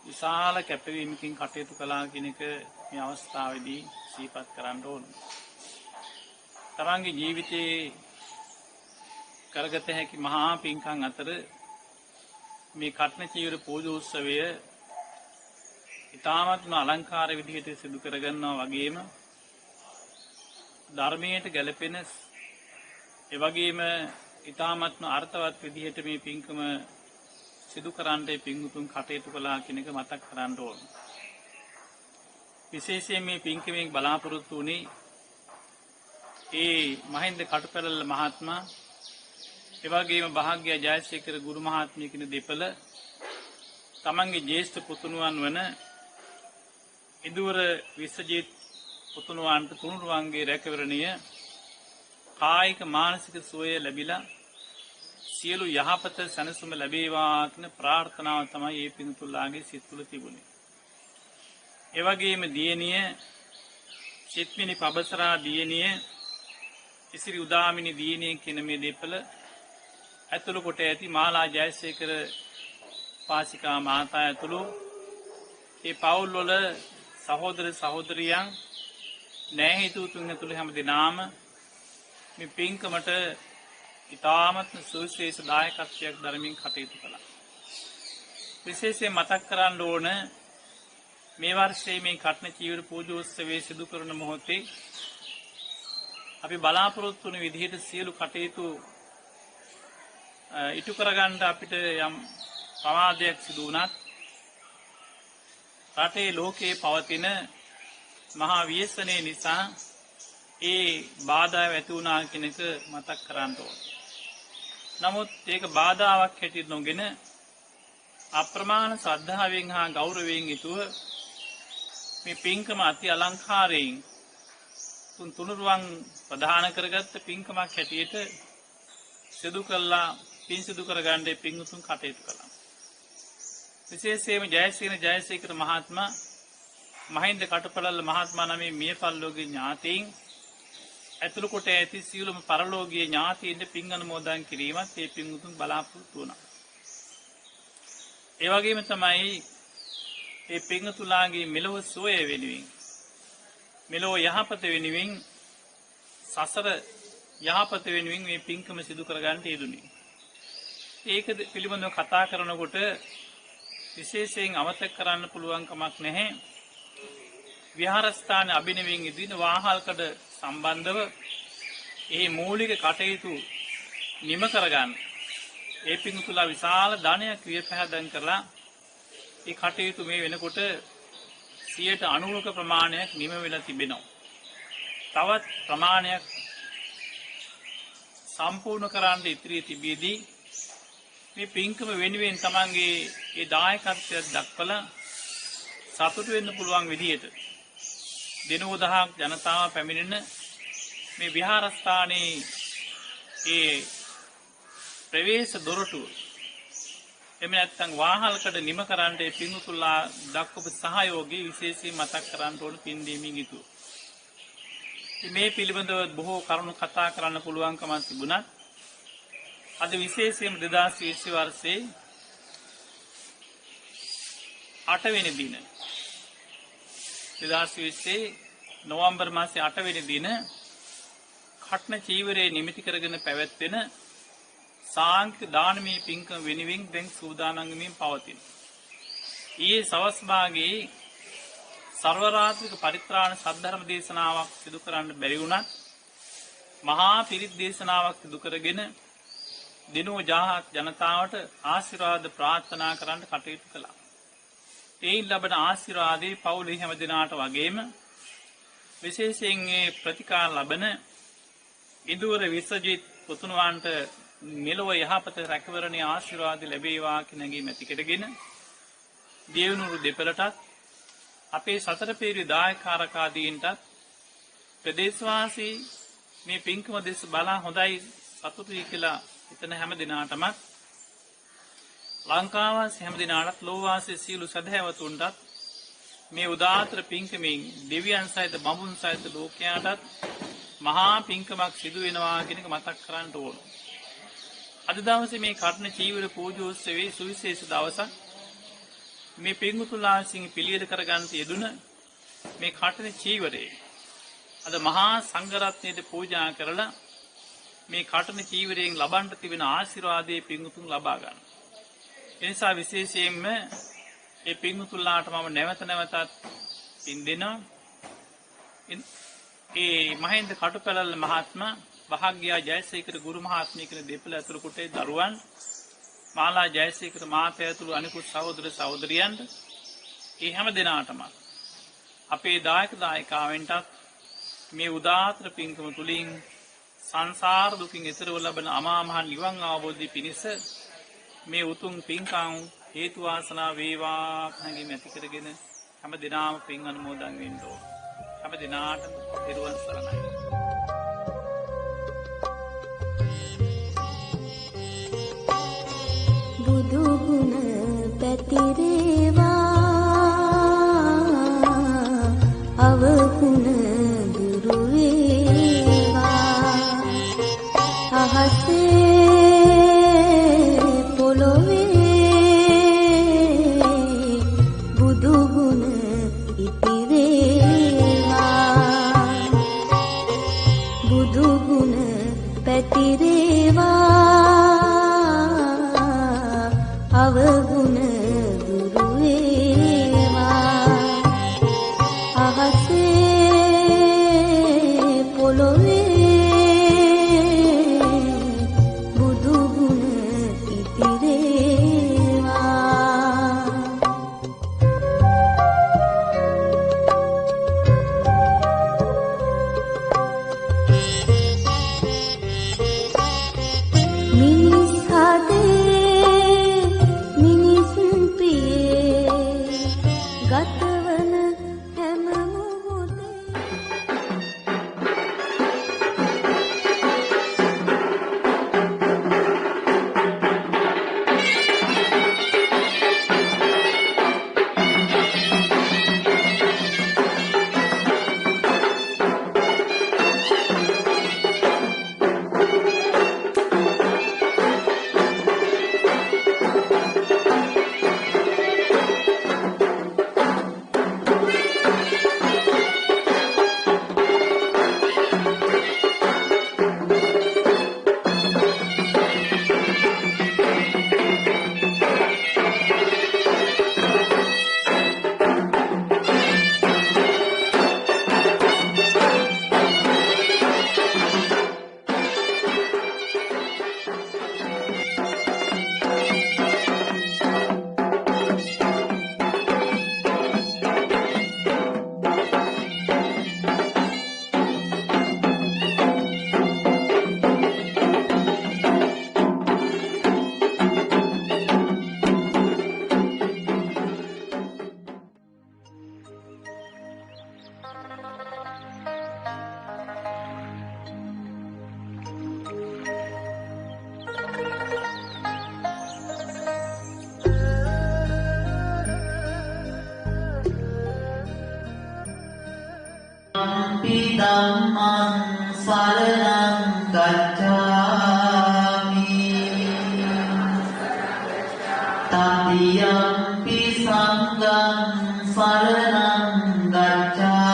විශාල කැපවීමකින් කටයුතු කළා කියන එක මේ අවස්ථාවේදී සිහිපත් කරන්න ඕන. තමන්ගේ ජීවිතයේ කරගත හැකි මහා පින්කම් අතර මේ කට්න චීවර පූජෝත්සවය ඉතාමත්ම අලංකාර විදිහට සිදු කරගන්නවා වගේම ධර්මයට ගැලපෙන ඒ වගේම ඉතාමත්ම අර්ථවත් විදිහට මේ පින්කම සිදු කරන්නට පින්වුතුන් කටයුතු කළා කියන එක මතක් කරන්න ඕන. විශේෂයෙන් මේ පින්කමෙන් බලාපොරොත්තු වුණේ ඒ මහින්ද කටුපැලැල්ල මහත්මයා ඒ වගේම භාග්‍ය ජයසේකර ගුරු මහත්මිය කියන දෙපළ තමන්ගේ ජේෂ්ඨ පුතුණුවන් වන ඉදුවර විශ්වජිත් පුතුණුවන්ට තුනුරුවන්ගේ රැකවරණය කායික මානසික සුවය ලැබිලා සියලු යහපත සැනසුම ලැබේවා කියන ප්‍රාර්ථනාව තමයි මේ පින්තුල්ලාගේ සිත් තුළ තිබුණේ. ඒ වගේම දියණිය චිත්මිනි පබසරා දියණිය ඉසිරි උදාමිනි දියණිය කියන මේ දෙපළ ඇතුළු කොට ඇති මාලා ජයසේකර පාසිකා මහතා ඇතුළු ඒ පවුල් වල සහෝදර සහෝදරියන් නෑහිතුතුන් ඇතුළු හැම දෙනාම මේ පින්කමට ඉතාමත්ම සුවිශේෂ දායකත්වයක් දරමින් කටයුතු කළා. විශේෂයෙන් මතක් කරන්න ඕන මේ වර්ෂයේ මේ කටන චීවර පූජෝත්සවයේ සිදු කරන මොහොතේ අපි බලාපොරොත්තු වන විදිහට සියලු කටයුතු ඉටු කරගන්න අපිට යම් ප්‍රමාදයක් සිදු වුණත් රටේ ලෝකයේ පවතින මහා ව්‍යසනය නිසා ඒ බාධා ඇති වුණා කියන එක මතක් කරන්න ඕන. නමුත් ඒක බාධාවක් හැටියට නොගෙන අප්‍රමාණ ශ්‍රද්ධාවෙන් හා ගෞරවයෙන් යුතුව මේ පින්කම අති අලංකාරයෙන් තුනුරුවන් ප්‍රදාන කරගත්ත පින්කමක් හැටියට සිදු කළා පින් සිදු කරගන්න පින්තුන් කටයුතු කළා. විශේෂයෙන්ම ජයසේකර මහත්මයා මහින්ද කටුපළල්ල මහත්මයා නමේ මිය පරලෝකීය ඥාතීන් ඇතුළු කොට ඇති සියලුම පරලෝකීය ඥාතීන්ට පින් අනුමෝදන් කිරීමත් මේ පින්තුන් බලාපොරොත්තු වුණා. ඒ වගේම තමයි මේ පින්තුලාගේ මෙලොව සෝය වෙනුවෙන් මෙලොව යහපත වෙනුවෙන් සසර යහපත වෙනුවෙන් මේ පින්කම සිදු කරගන්න යෙදුනේ. ඒක පිළිබඳව කතා කරනකොට විශේෂයෙන් අමතක කරන්න පුළුවන් කමක් නැහැ. විහාරස්ථාන අභිනවයෙන් ඉදින වාහල්කඩ සම්බන්ධව ඒ මූලික කටයුතු නිම කරගන්න ඒ පින්තුලා විශාල ධනයක් වියපැහැදන් කරලා ඒ කටයුතු මේ වෙනකොට 90ක ප්‍රමාණයක් නිම වෙලා තිබෙනවා. තවත් ප්‍රමාණයක් සම්පූර්ණ කරන්න ඉතිරි තිබෙදී මේ පින්කම වෙනුවෙන් තමන්ගේ ඒ දායකත්වය දක්වලා සතුටු වෙන්න පුළුවන් විදිහට දිනෝදහක් ජනතාව පැමිණෙන මේ විහාරස්ථානයේ ඒ ප්‍රවේශ දොරටුව එමෙ නැත්නම් වාහල්කඩ නිම කරන්න ඒ පින්තුලා දක්වපු සහයෝගය විශේෂයෙන් මතක් කරන්න ඕන පින් දීමින් යුතුව. මේ පිළිබඳව බොහෝ කරුණු කතා කරන්න පුළුවන්කමක් තිබුණත් අද විශේෂයෙන් 2020 වර්ෂයේ 8 වෙනි දින 2020 නොවැම්බර් මාසයේ 8 වෙනි දින කට්න චීවරයේ නිමිති කරගෙන පැවැත්වෙන සාංඛ්‍ය දානමය පින්කම වෙනුවෙන් දැන් සූදානම් වෙමින් පවතින. ඊයේ සවස් භාගයේ සර්වරාත්‍රික පරිත්‍රාණ සද්ධර්ම දේශනාවක් සිදු කරන්න බැරි වුණත් මහා පිරිත් දේශනාවක් සිදු කරගෙන දිනෝ ජාහක් ජනතාවට ආශිර්වාද ප්‍රාර්ථනා කරන්න කටයුතු කළා. එයින් ලැබෙන ආශිර්වාදේ පවුලේ හැම දිනාට වගේම විශේෂයෙන් ප්‍රතිකාර ලබන ඉදුවර විශ්වජිත් පුතුණුවන්ට මෙලොව යහපත රැකවරණයේ ආශිර්වාද ලැබේවා කියන හැඟීම ඇති කරගෙන දේවනුරු දෙපළටත් අපේ සතර පේරි දායකාරකාදීන්ටත් ප්‍රදේශවාසී මේ පින්කම දෙස බලා හොඳයි සතුටුයි කියලා එතන හැම දිනාටම ලංකාවාසී හැම දිනාටත් ලෝවාසී සියලු සදහැවතුන්ටත් මේ උදාාර පින්කමින් දෙවියන් සහිත බඹුන් සහිත ලෝකයාටත් මහා පින්කමක් සිදු වෙනවා කියන එක මතක් කරන්න ඕන. අද දවසේ මේ කර්ණ චීවර පූජෝත්සවයේ සුවිශේෂ දවසක්. මේ පින්තුලා විසින් පිළියෙල කරගන්න යෙදුන මේ කර්ණ චීවරේ අද මහා සංඝරත්නයට පූජා කරලා මේ කටන චීවරයෙන් ලබන්න තිබෙන ආශිර්වාදයේ පින්තුන් ලබා ගන්න. ඒ නිසා විශේෂයෙන්ම මේ පින්තුලාට මම නැවත නැවතත් පින් දෙනවා. ඒ මහින්ද කටුපැලල්ල මහත්මයා භාග්‍යා ජයසේකර ගුරු මහත්මිය කියන දෙපළ ඇතුළු කොටේ දරුවන් මාලා ජයසේකර මාතා ඇතුළු අනිකුත් සහෝදර සහෝදරියන්ට ඒ හැම දිනාටම අපේ දායක දායකාවෙන්ටත් මේ උදාාර පින්කම තුලින් සංසාර දුකින් එතරව ලබන අමා මහ නිවන් අවබෝධය පිණිස මේ උතුම් පින්කම් හේතු වාසනා වේවා නැගීම ඇති කරගෙන හැම දිනම පින් අනුමෝදන් වෙන්න ඕන. හැම දිනාටම පෙරවන් සරණයි. බුදු ගුණ පැතිරේවා අවගුණ දුරු වේවා අහසේ පොළොවේ බුදු ගුණ ඉතිරේවා බුදු ගුණ පැතිරේවා අවගුණ දුරු වේවා අහසේ පොළොවේ බුදු ගුණ ඉතිරේවා මිනිස් හදේ මිනිස් ප්‍රියේ ගතවන හැම මොහොතේ ධම්මං සරණං ගච්ඡාමි තතියම්පි සංඝං සරණං ගච්ඡාමි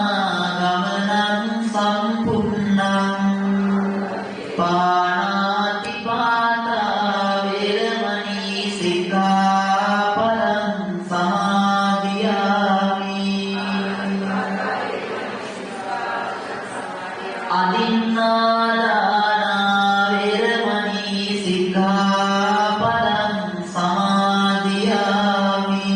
සරණාගමනං සම්පූර්ණං පාණාති පාතා වේරමණී සික්ඛාපදං සමාදියාමි අදින්නාදානා වේරමණී සික්ඛාපදං සමාදියාමි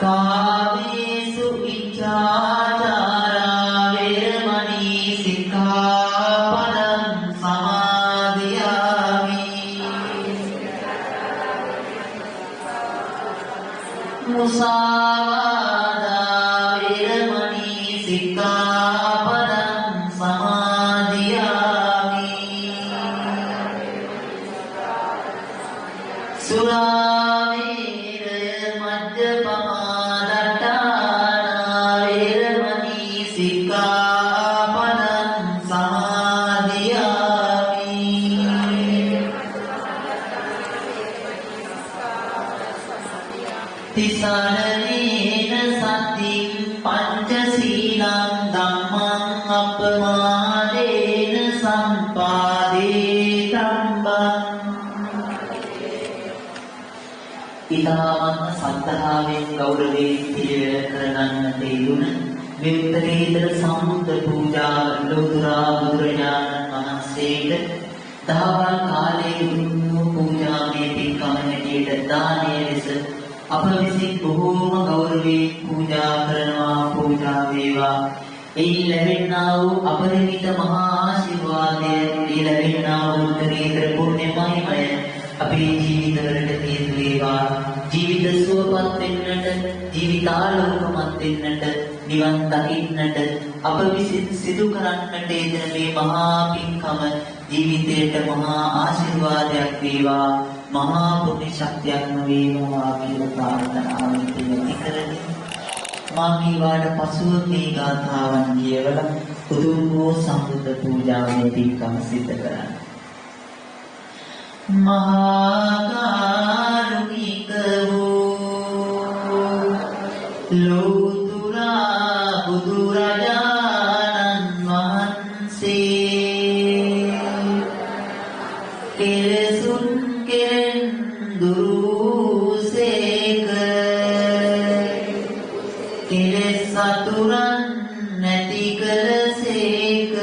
කාමේසු ඉච්ඡාචාරා වේරමණී සික්ඛාපදං සමාදියාමි මුසාවාදා වේරමණී සික්ඛාපදං සමාදියාමි සුරාමේරය මජ්ජපමාදට්ඨානා වේරමණී සික්ඛාපදං සමාදියාමි තිසරණේන සතින් පංචශීලං ධම්මං අප්පමාදේන සම්පාදේ තම්බං ඊතාවත්ම සද්ධාවෙන් ගෞරවයෙන් පිළිවෙල කරගන්නට යෙදුන විත්තරීතර සම්මුත පූජා ලෝතුරා බුදුරජාණන් වහන්සේට දහවල් කාලයේ උතුම් පූජාවේ පින්කම හැටියට දානය ලෙස අප විසින් බොහෝම ගෞරවයෙන් පූජා කරනවා. පූජා වේවා. ඒ ලැබෙනා වූ අපරිමිත මහා ආශිර්වාදය, ඒ ලැබෙනා වූ උත්තරීතර පුණ්‍ය මහිමය අපේ ජීවිතවලට හේතු වේවා. ජීවිත සුවපත් වෙන්නට, ජීවිතාලෝකමත් වෙන්නට, නිවන් දකින්නට අප විසින් සිදු කරන්නට යෙදෙන මේ මහා පින්කම ජීවිතයට මහා ආශිර්වාදයක් වේවා. මහා පුණ්‍ය ශක්තියක්ම වේවා කියලා ප්‍රාර්ථනාවෙන් ඇති කරගෙන මා මේවාට පසුව මේ ගාථාවන් කියවලා උතුම් වූ සම්බුද්ධ පූජාවේ පින්කම සිද්ධ කරන්න. මහා කාරුණික වූ ලෝතුරා බුදුරජාණන් වහන්සේ කෙලෙසුන් කෙරෙන් දුරුසේක, කෙලෙස් සතුරන් නැති කළසේක,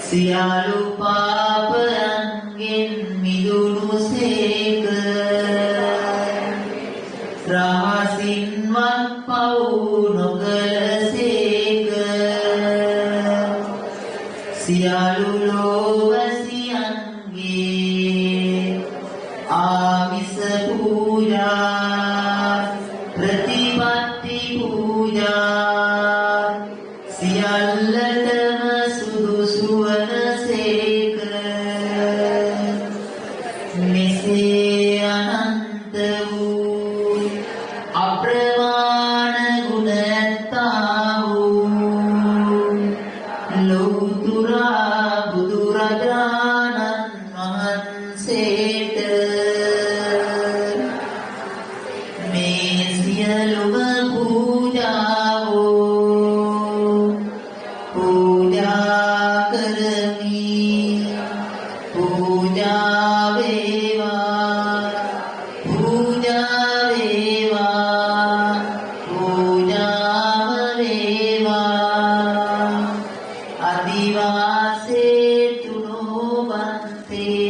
සියලු පාපයන්ගෙන් මිදුණුසේක, රහසින්වත් පව් නොකළසේක, සියලු ලෝවැසියන්ගේ ආමිස පූජා, ප්‍රතිපත්ති පූජා සියල්ලටම සුදුසු වනසේක. මෙසේ අනන්ත වූ අප්‍රමාණ ගුණ ඇත්තා වූ ලෝතුරා බුදුරජාණන් වහන්සේට මේ සියලුම පූජාවෝ පූජා කරමි. පූජා වේවා, පූජා වේවා, පූජාම වේවා. අදිවාසේතු නොබන්තේ.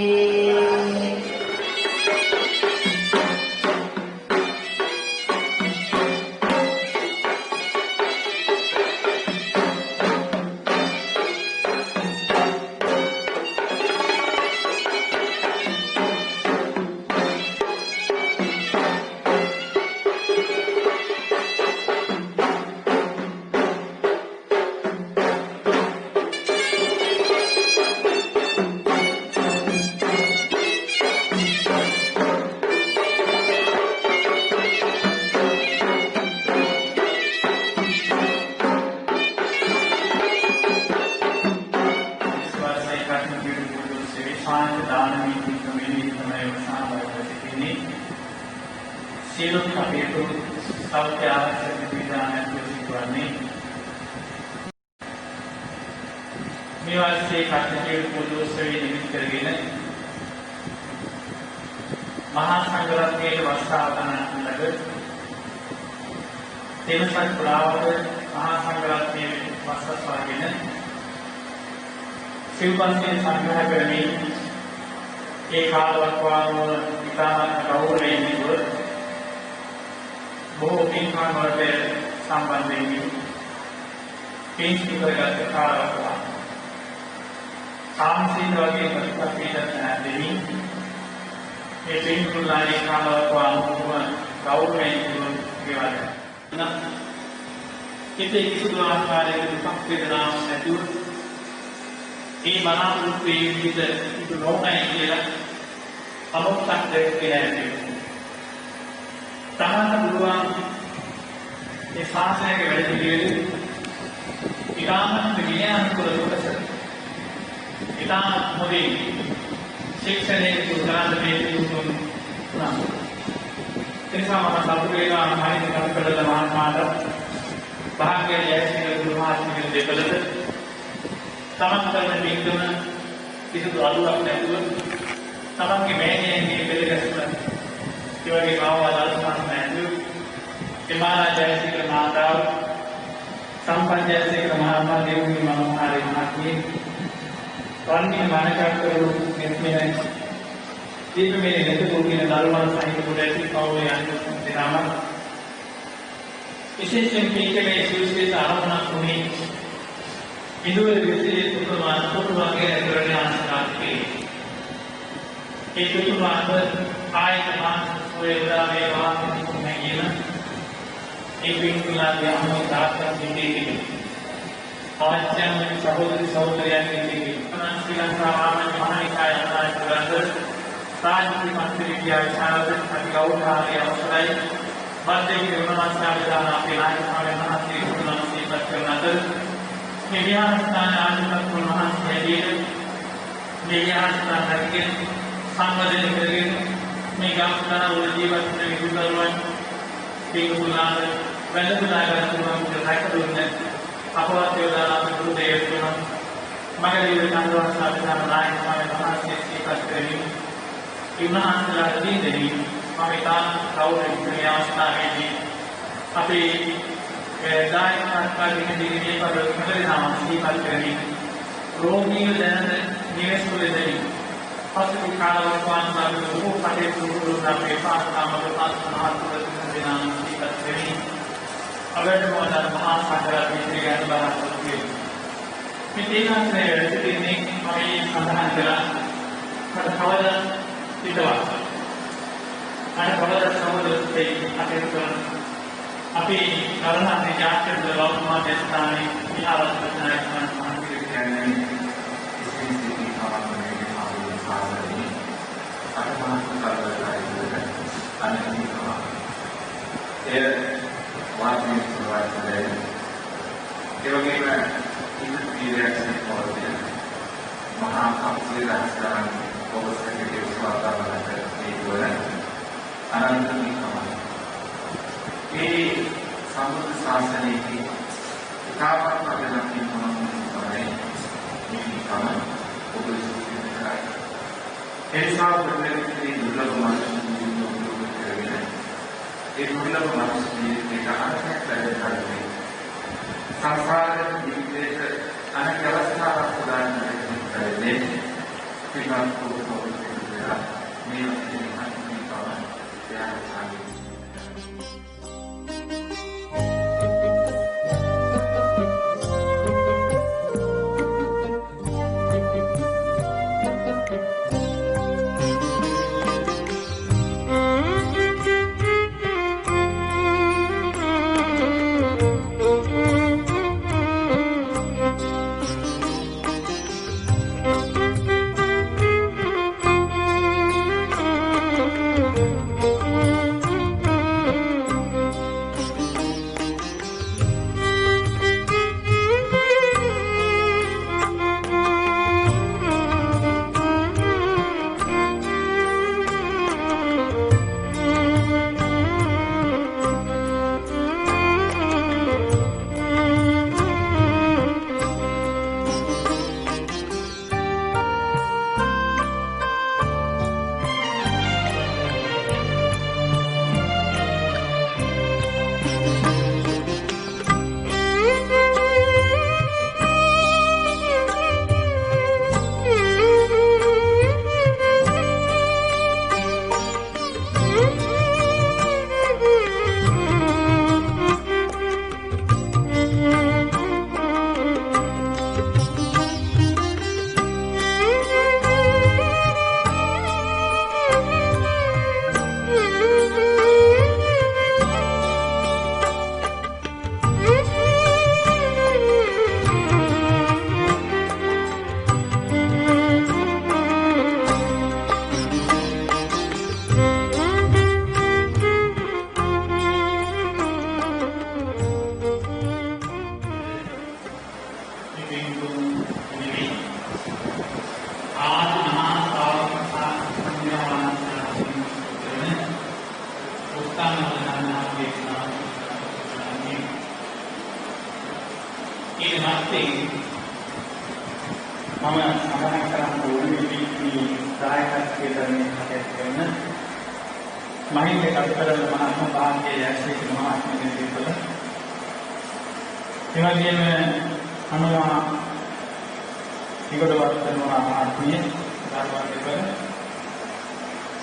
සියලු කටයුතු සෞඛ්‍ය ආරක්ෂක විධානයන් ප්‍රතික්‍රමණය මේ වාර්ෂික කටයුතු පොදෝත්සවයේ නිමිති කරගෙන මහා සංඝරත්නයේ වස්තාවතන ලැබ තෙමසක් පුරාවට මහා සංඝරත්නයේ වස්තාවගෙන සිව්පස්සේ සංග්‍රහ කරමින් ඒ කාලවත් වාම ඉතාමත් ගෞරවයෙන් යුතුව බොහෝ පින්කම් වලට සම්බන්ධ වෙමින් පින්කම් කරගත් කාලවත් වාම සාමසීන වගේ ප්‍රතිපත්තියක් නැදෙමින් මේ පින්කුලාගේ කාලවත් වාම ගෞරවයෙන් යුතුව ගෙවලා කිතේ කිසිදු ආකාරයක දුක් වේදනාවක් නැතුව ඒ බලාපොරොත්තු වෙන විදිහට නොවයි කියලා අමොක්තක් දෙකේ ඇති. තමන්න පුළුවන් ඒ ශාසනයක වැඩ පිළිවෙල ඊටාමත් විනයානුකූල කොටස. ඊටාමත් මොදේ ශික්ෂණයේ උදාහරණ දෙකක් තුනක්. එනිසා මම සතුටු වෙනවා මානසික කල්පවල මහාත්මාට භාග්‍යය ජයසිංහ ගුරුමහත්මිය දෙපළට තමන් කරන පින්කම කිසිදු අඩුවක් නැතුව තමන්ගේ මෑණියන්ගේ පෙළගැස්ම ඒ වගේ භාවවලල්පත් නැතුව එමාලා ජයසිංහ මාතාව සම්පන්න ජයසිංහ මහත්මයා දෙවුනි මනෝහාරී මහත්මිය වන්දි මානකකරු මෙත්මෙන් Itu mere itu mungkin dalam masa itu budaya kau yang nama. Viශේෂයෙන් මේකේ විශේෂ ආරම්භණක් වුණේ ඉන්දුවේ විශේෂ පුතුමාගේ ඇතුළේ ආස්කාරකේ. ඒ පුතුමාට කායික මානසික වේදනා වේවා නැගින ඒ පිටුලාගේ අනුසාරක සිටිනේ. ආච්චන් සහෝදරි සහෝදරයන් ඉන්නේ. ශ්‍රී ලංකා ආමන්ත්‍රණ මහානිකාය අනාථ රාජ්‍ය මන්ත්‍රීගේ විශාල අතිගෞරවය අවසරයි. බද්දේ විමර්ශනාවේදී අපේ නායකයන් මහත්මිය උතුම්සේ පත් කරන අතර මේ විහාරස්ථාන ආධිපත්‍ය මහන්සියදී මේ විහාරස්ථානයේ සංවර්ධනය කරගෙන මේ ගම්පහ වල ජීවත් වෙන විදුලවන් පිටුලාන වැළඳුනා ගන්න රැකදුන්නේ අපවත් යෝධාලා පුරු දෙවියන් මගදී සංවර්ධන නායකයන් මහත්මිය පත් කරමින් ඉමහාන්තලාදී දෙවි Pamitan kawin kriyaasthane api daayaka dikadiri par kadari nama sipal karani rogi dana nivesh kuledani hospital kalawan sabu pate puru nape paas nama paas mahatma dina sipal karani awad moda mahasagara mitrigan bahasutke mitina se resitini kami sandhan kala kawala pitawasa ada kalau sama seperti api karena dijaga dalam majestani ini alat bernaikkan කියන්නේ ඉස්සින් කාම මේ ආදී සාධනයි අටමාස කාලයකදී අනිත්‍යම ඒ වාක්‍ය සුවයන්ගේ ඒ වගේම ඉන්න පීඩයක් පොරදී මහා කම්සිය රහස්‍යයන් ඔබස්කේ ස්වාගතවලට මේ වල අනන්තීකම මේ සම්බුද්ධ ශාසනයේ ඉතාමත් අගනක් තමයි මේකම උපදෙස් කරයි. ඒ නිසා ප්‍රතිපත්ති දුර්ලභ මානසික කරගෙන ඒ දුර්ලභ මානසික ඒකාන්තයක් ලැබෙන්නේ සංසාර ජීවිතයේ අනෙක් අවස්ථාවක් උදාන කරන්නේ පිටත් පොතේ මේ Yeah,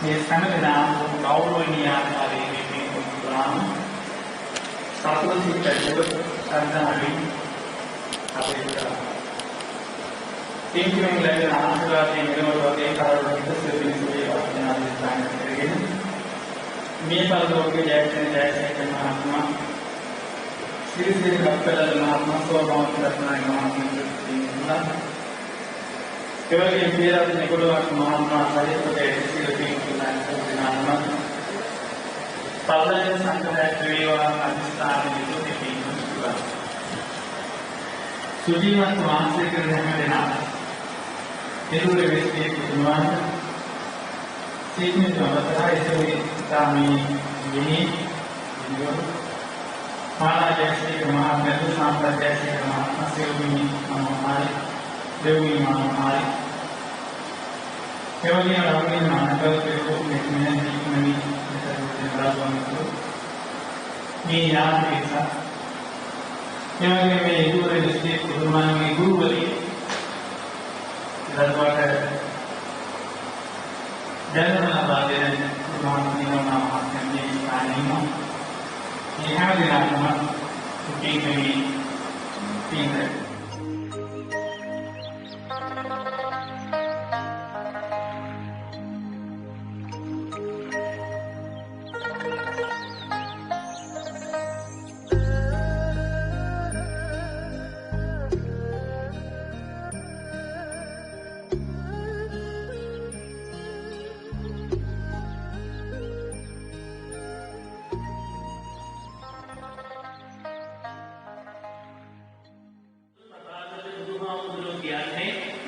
මේ සෑම දිනම ගෞරවණීය ආකාරයෙන් මේ පුරාම සතුටින් පැතුව සම්දානයි අපේ කරා. තීන්දුවෙන් ලැබෙන ආශිර්වාදයෙන් මෙලොව වගේ කාර්යවලට සිදුවීමේ වාසනාව ස්ථාන කරගෙන මේ පරිලෝකයේ ජයසේන මහත්මයා ශ්‍රී ශ්‍රී කප්පල මහත්මයා සෝමවත් රත්නායක මහත්මයා केवल मेरा निकोलवास महात्मा सारे पते सिलती कुलान संनामा पावलन संकल्प क्रिया अधिष्ठान निजुति पिंकुला सुजीवन मानसे करने में देना तेरुरे व्यक्ति कुमार सीखने जो बताया इसे तामी यही जो माला जैसे महात्मा तो सांप्र जैसे महात्मा सेवी महामारी देवी महामारी केवल ये रावणी नाटक के को देखने नहीं राजवान को ये याद रखा केवल ये मैं गुरु रजिस्ट्री गुरुमान में गुरु बली राजवान है जनरल बातें गुरुमान ने नाम हाथ में कहानी में ये है दिनात्मा छुट्टी में तीन है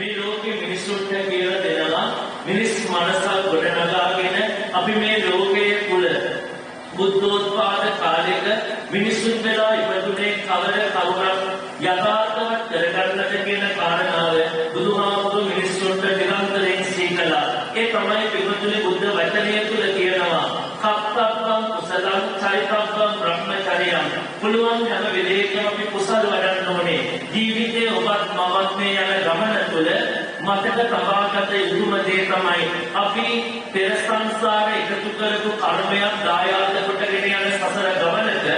මේ ලෝකෙ මිනිස්සුන්ට කියලා දෙනවා මිනිස් මනසක් ගොඩනගාගෙන අපි මේ ලෝකයේ කුල බුද්ධෝත්පාද කාලයක මිනිසුන් වෙලා ඉපදුනේ කවර කවුරක් යථාර්ථවත් කරගන්නට කියන කාරණාව බුදුහාමුදුරු මිනිස්සුන්ට නිරන්තරයෙන් සීකලා ඒ තමයි පිටුතුනේ බුද්ධ වචනය තුල කියනවා කප්පබ්බං කුසලං චෛතබ්බං බ්‍රහ්මචර්යං පුළුවන් හැම වෙලේකම අපි කුසල වඩන්න ඕනේ ජීවිතේ ඔබත් මමත් මේ යන ගමන තුල මතක තබාගත යුතුම දේ තමයි අපි පෙර සංසාරේ එකතු කරපු කර්මයක් දායාද කොටගෙන යන සසර ගමනක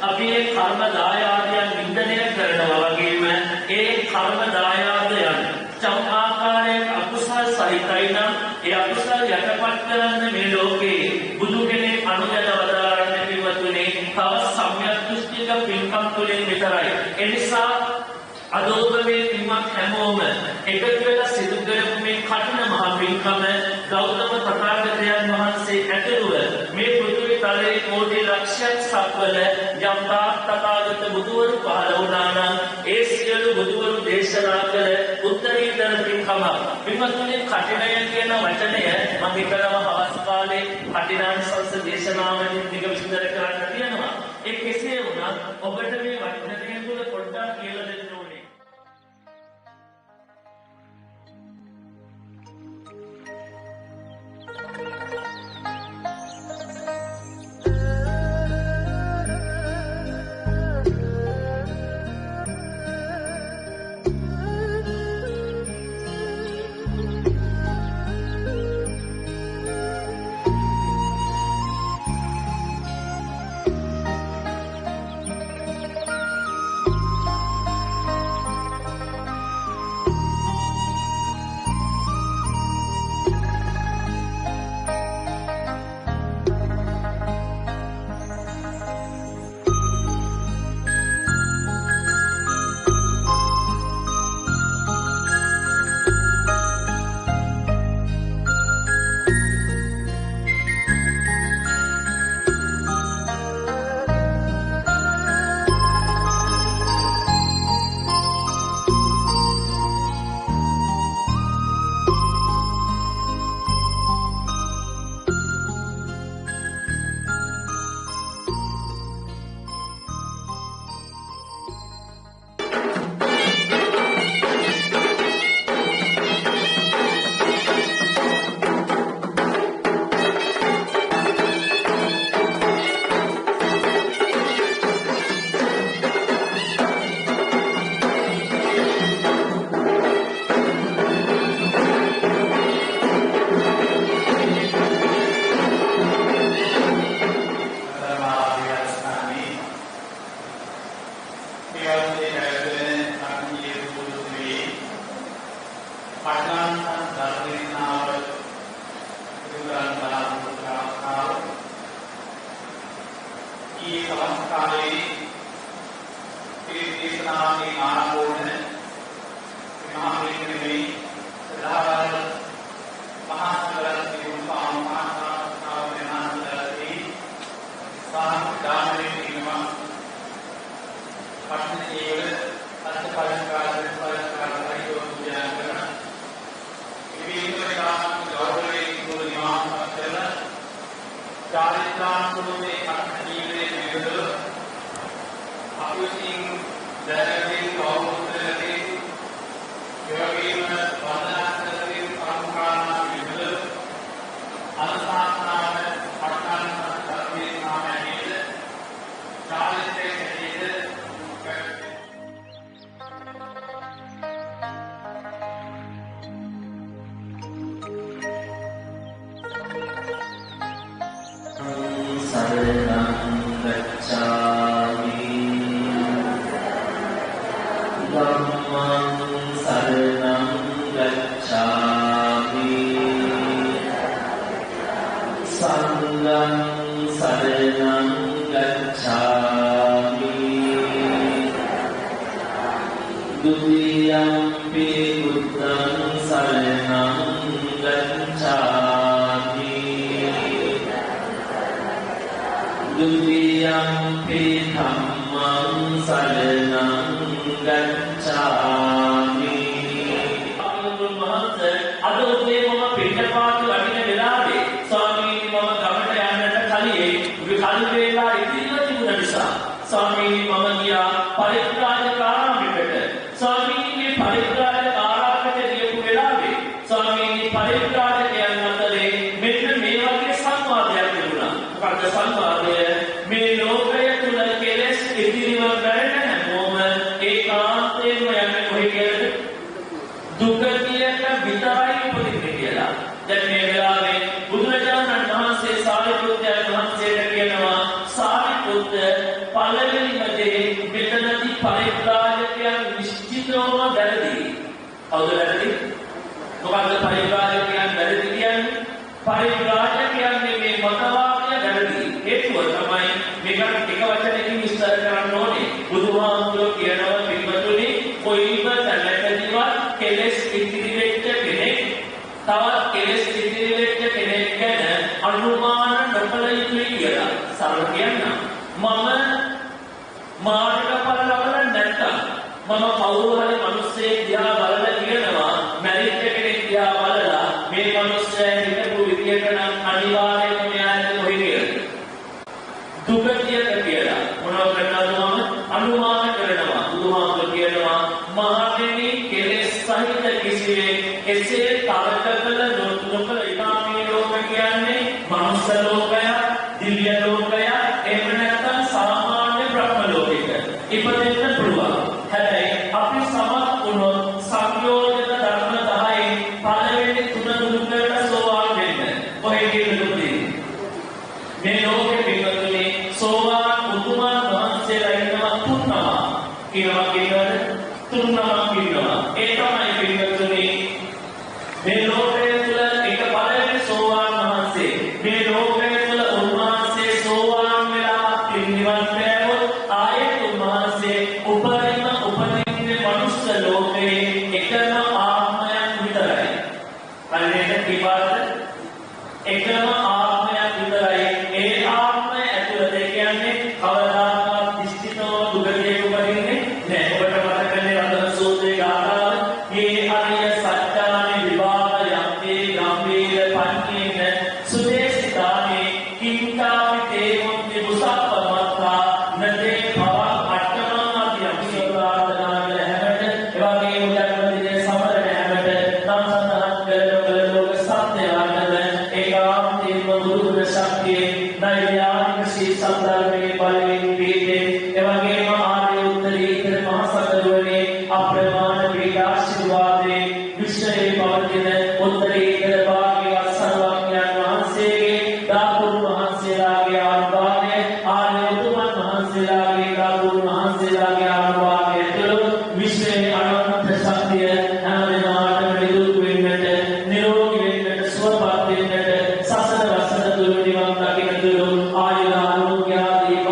අපි ඒ කර්ම දායාදයන් වින්දනය කරනවා වගේම ඒ කර්ම දායාදයන් චෞආකාරයෙන් අකුසල් සහිතයි නම් ඒ අකුසල් යටපත් කරන්න මේ ලෝකේ බුදු කෙනෙක් අනුගත වදාරන්න පිළිවතුනේ තව සම්‍යක් දෘෂ්ටික පින්කම් තුළින් විතරයි එනිසා අදෝබ මේ පින්වත් හැමෝම එකතු වෙලා සිදු කරපු මේ කඨින මහ පින්කම ගෞතම තථාගතයන් වහන්සේ ඇතුළුව මේ පෘථිවි තලයේ කෝටි ලක්ෂයක් සක්වල යම් තථාගත බුදුවරු පහළ වුණා නම් ඒ සියලු බුදුවරු දේශනා කළ උත්තරීතර පින්කම පින්වත්නි කඨිනය කියන වචනය මම හිතනවා හවස් කාලේ කඨිනාංශ දේශනාවෙන් ටික විස්තර කරන්න තියෙනවා ඒ කෙසේ වුණත් ඔබට මේ වචනය තුළ පොඩ්ඩක් කියලා දෙන්න ඕනේ ये संस्कारे देशनामी आरंभों में सदावर महासंग्रह की रूपा महासंग्रह दामने निगम पठन एवं अर्थपरस्कार ज्ञान विभिन्न गौरव निवास चारित्रांकुल में अर्थजीवे विविध अपुसिंग दरगे गौरवते योगीन वंदनाते परंपरा विविध अनुशासन पठन धर्म नाम निध चारित्रे निध शरणं गच्छामि धम्मं शरणं गच्छामि संघं शरणं गच्छामि द्वितीयंपि बुद्धं शरणं गच्छामि द्वितीयंपि धम्मं शरणं गच्छामि අද උදේ මම පිටපාත වඩින වෙලාවේ ස්වාමීනි මම ගමට යන්නට කලියේ කල් වේලා ඉතිරිව තිබුණ නිසා ස්වාමීනි මම ගියා පරිත්‍රාජක ආරාමයකට ස්වාමීනි මේ පරිත්‍රාජක ආරාමයට ගියපු වෙලාවේ ස්වාමීනි පරිත්‍රාජකයන් අතරේ මෙන්න මේ වගේ සංවාදයක් තිබුණා. මොකද සංවාදය මේ ලෝකය තුල කෙලෙස් ඉතිරිව බැරෙන හැමෝම ඒකාන්තයෙන්ම යන්නේ කොහේ කියලාද? දුකතියට විතරයි උපදින්නේ කියලා. දැන් මේ වෙලාවේ බුදුරජාණන් වහන්සේ සාරිපුත්‍රයන් වහන්සේට කියනවා සාරිපුත්‍ර පළවෙනිම දේ මෙතනදී පරිත්‍රාජකයන් නිශ්චිතවම වැරදි. කවුද වැරදි? මොකද්ද පරිත්‍රාජකයන් වැරදි කියන්නේ? පරිත්‍රාජකයන්ගේ මේ මතවාදය වැරදි. හේතුව තමයි මේකට එක වචනකින් විස්තර කරන්න ඕනේ. බුදුහාමුදුරුවෝ කියනවා පිටුතුනි කොයිම තැනකදීවත් කෙලෙස් ඉතිරි වෙච්ච කෙනෙක් තවත් කෙලෙස් ඉතිරි වෙච්ච කෙනෙක් ගැන අනුමාන නොකළ යුතුයි කියලා. සරල කියන්න මම මාර්ගඵල ලබලා නැත්තම් මම කවුරු හරි මිනිස්සෙක් දිහා බලලා කියනවා මැරිච්ච කෙනෙක් දිහා බලලා මේ මිනිස්සයා හිතපු විදියට නම් අනිවාර්යයෙන්ම මෙයාට කොහේ කියලා දුකතියට කියලා මොනවද කරනවද මම අනුමාන කරනවා. බුදුහාමුදුරුවෝ කියනවා මහණෙනි කෙලෙස් සහිත කිසිවෙක් එසේ තර්ක කළ නොකළ ඉතාමේ ලෝක කියන්නේ මනුස්ස ලෝකය, දිව්‍ය ලෝකය, එහෙම නැත්නම් සාමාන්‍ය බ්‍රහ්ම ලෝකයක ඉපදෙන්න පුළුවන්. හැබැයි අපි සමත් වුණොත් සංයෝජන ධර්ම 10න් පළවෙනි තුන දුරු කරලා සෝවාන් වෙන්න. කොහේ කියලාද? මේ ලෝකෙ පිටුනේ සෝවාන් උතුමන් වහන්සේලා ඉන්නවා තුන්නවා. කියනවා කියනවාද? තුන්නවා කියනවා. ඒ තමයි පිටුනේ මේ ලෝකයේ තුල එක පළවෙනි සෝවාන් වහන්සේ. මේ ලෝකයේ තුල උන්වහන්සේ සෝවාන් වෙලා පිරිනිවන් පෑවොත් ආයෙත් උන්වහන්සේ උපරිම උපදින්නේ මනුස්ස ලෝකයේ එකම ආත්මයක් විතරයි. අන්නේට කිව්වද? එකම ආත්මයක් විතරයි. ඒ ආත්මය ඇතුළත කියන්නේ කවදාකවත් නිශ්චිතව දුකේ උපදින්නේ නැහැ. ඔබට මතකනේ රතන සූත්‍රයේ ගාථාව මේ අරිය සත්‍යානි විවාද යම්තේ ගම්බීර පඤ්ඤේන සුදේශිතානි කිංකාපි තේවොන්ති බුසප්පමත්තා නදේ භව අට්ඨමං අධි අභිසෝදාදනා කළ හැමත එවැගේ උදැකවදිනේ සමරන හැමත නම් සඳහන් කළ ලෝක සත්‍යයන්ද ඒකාන්තයෙන්ම බුදුගුණ ශක්තියේ නෛර්යානික සී සම්ධර්මයේ බලයෙන් පිහිටේ එවැගේම ආර්ය උත්තරීතර මහ සතරවනේ අප්‍රමාණ පීඨාශිර්වාදේ විශ්වයේ පවතින උත්තරීතර භාග්‍යවත් සර්වඥයන් වහන්සේගේ දාතුන් වහන්සේලාගේ ආශිර්වාදය ආර්ය උතුමන් වහන්සේලාගේ දාතුන් වහන්සේලාගේ ආශිර්වාදය තුළ විශ්වයේ අනන්ත ශක්තිය හැමදෙනාටම නිදුක් වෙන්නට නිරෝගී වෙන්නට සුවපත් වෙන්නට සසර වසර දුරු නිවන් දකින තුරු ආයුධ ආරෝග්‍ය ආදී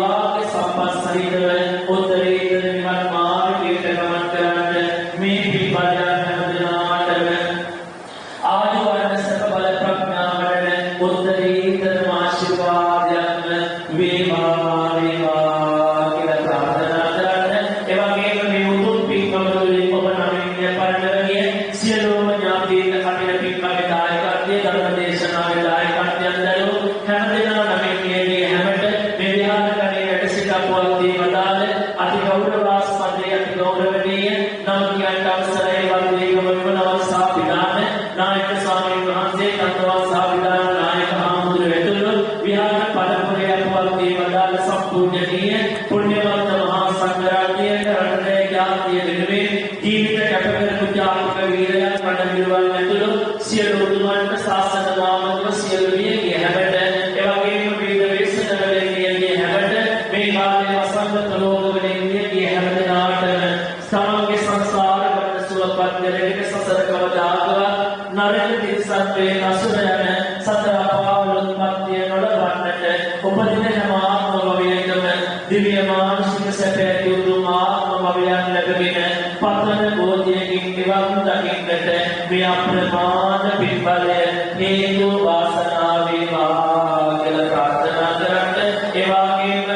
යතුවත්දී වදාළ අති ගෞරවාස්පදයේ අති ගෞරවනීය නම් කියන්ට අවසරයි වන්දේගම විමනවස්සා විදාන නායක ස්වාමීන් වහන්සේ තත්වස්සා විදාන නායක හාමුදුරුවෝ ඇතුළු විහාර පළපුරේ යතුවත්දී වදාළ සම්පූර්ණනීය පුණ්‍යවන්ත මහා සංඝරත්නයට රටේ ජාතිය වෙනුවෙන් ජීවිත කැපකරපු ජාතික වීරයන් කඩවිරුවන් ඇතුළු සියලු උතුමන්ට ශාසන නාමක සියලු වියගේ හැබට එවැගේම විවිධ වේශනවලින් වියගේ හැබට මේ කාලයේ වසංගත රෝගවලින් වියගේ හැමදෙනාටම සමග සංසාර ගමන සුවපත් කරගෙන සසර කවදාකවත් නරක තිරසත්වේ නසුර යන සතර අපාවලුත්පත්තිය නොලබන්නට උපදින හැම ආත්ම භවයකම දිව්‍ය මානුෂික සැප ඇති උතුම් ආත්ම භවයන් ලැබගෙන පතන බෝධියකින් නිවන් දකින්නට මේ අප්‍රමාණ පින්බලය හේතු වාසනා වේවා කියලා ප්‍රාර්ථනා කරන්න. ඒ වගේම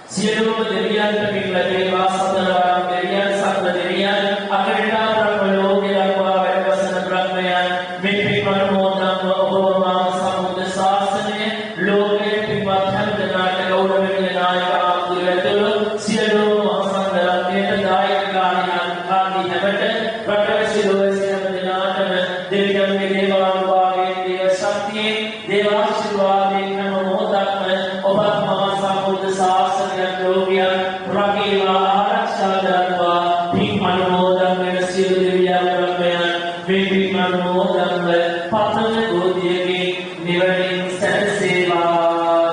සියලුම දෙවියන්ට පින් ලැබේවා. සතර වරම් දෙවියන් සත්ව දෙවියන් අකරණා බ්‍රහ්ම ලෝකේ ලක්වා වැඩවසන බ්‍රහ්මයන් මේ පින් අනුමෝදන්ව ඔබවමා සම්බුද්ධ ශාසනය ලෝකයේ පින්වත් හැම දෙනාට ගෞරවණීය නායක ආතුරතුළු සියලුම සංඝරත්නයට දායක ගාමිණී ආදී හැමට රටවැසියෝ සියලු දෙනාටම දෙවියන්ගේ දේවානුභාවයෙන් දේව ශක්තියෙන් දේවාශිර්වාදයෙන් හැම මොහොතක්ම ඔබත් මහා සම්බුද්ධ ශාසනය ලෝකයන් රැකේවා ආරක්ෂා කරනවා. පින් අනුමෝදන් වෙන සියලු දෙවියන් බ්‍රහ්මයන් මේ පින් අනුමෝදන්ව පතන බෝධියකින් නිවනින් සැනසේවා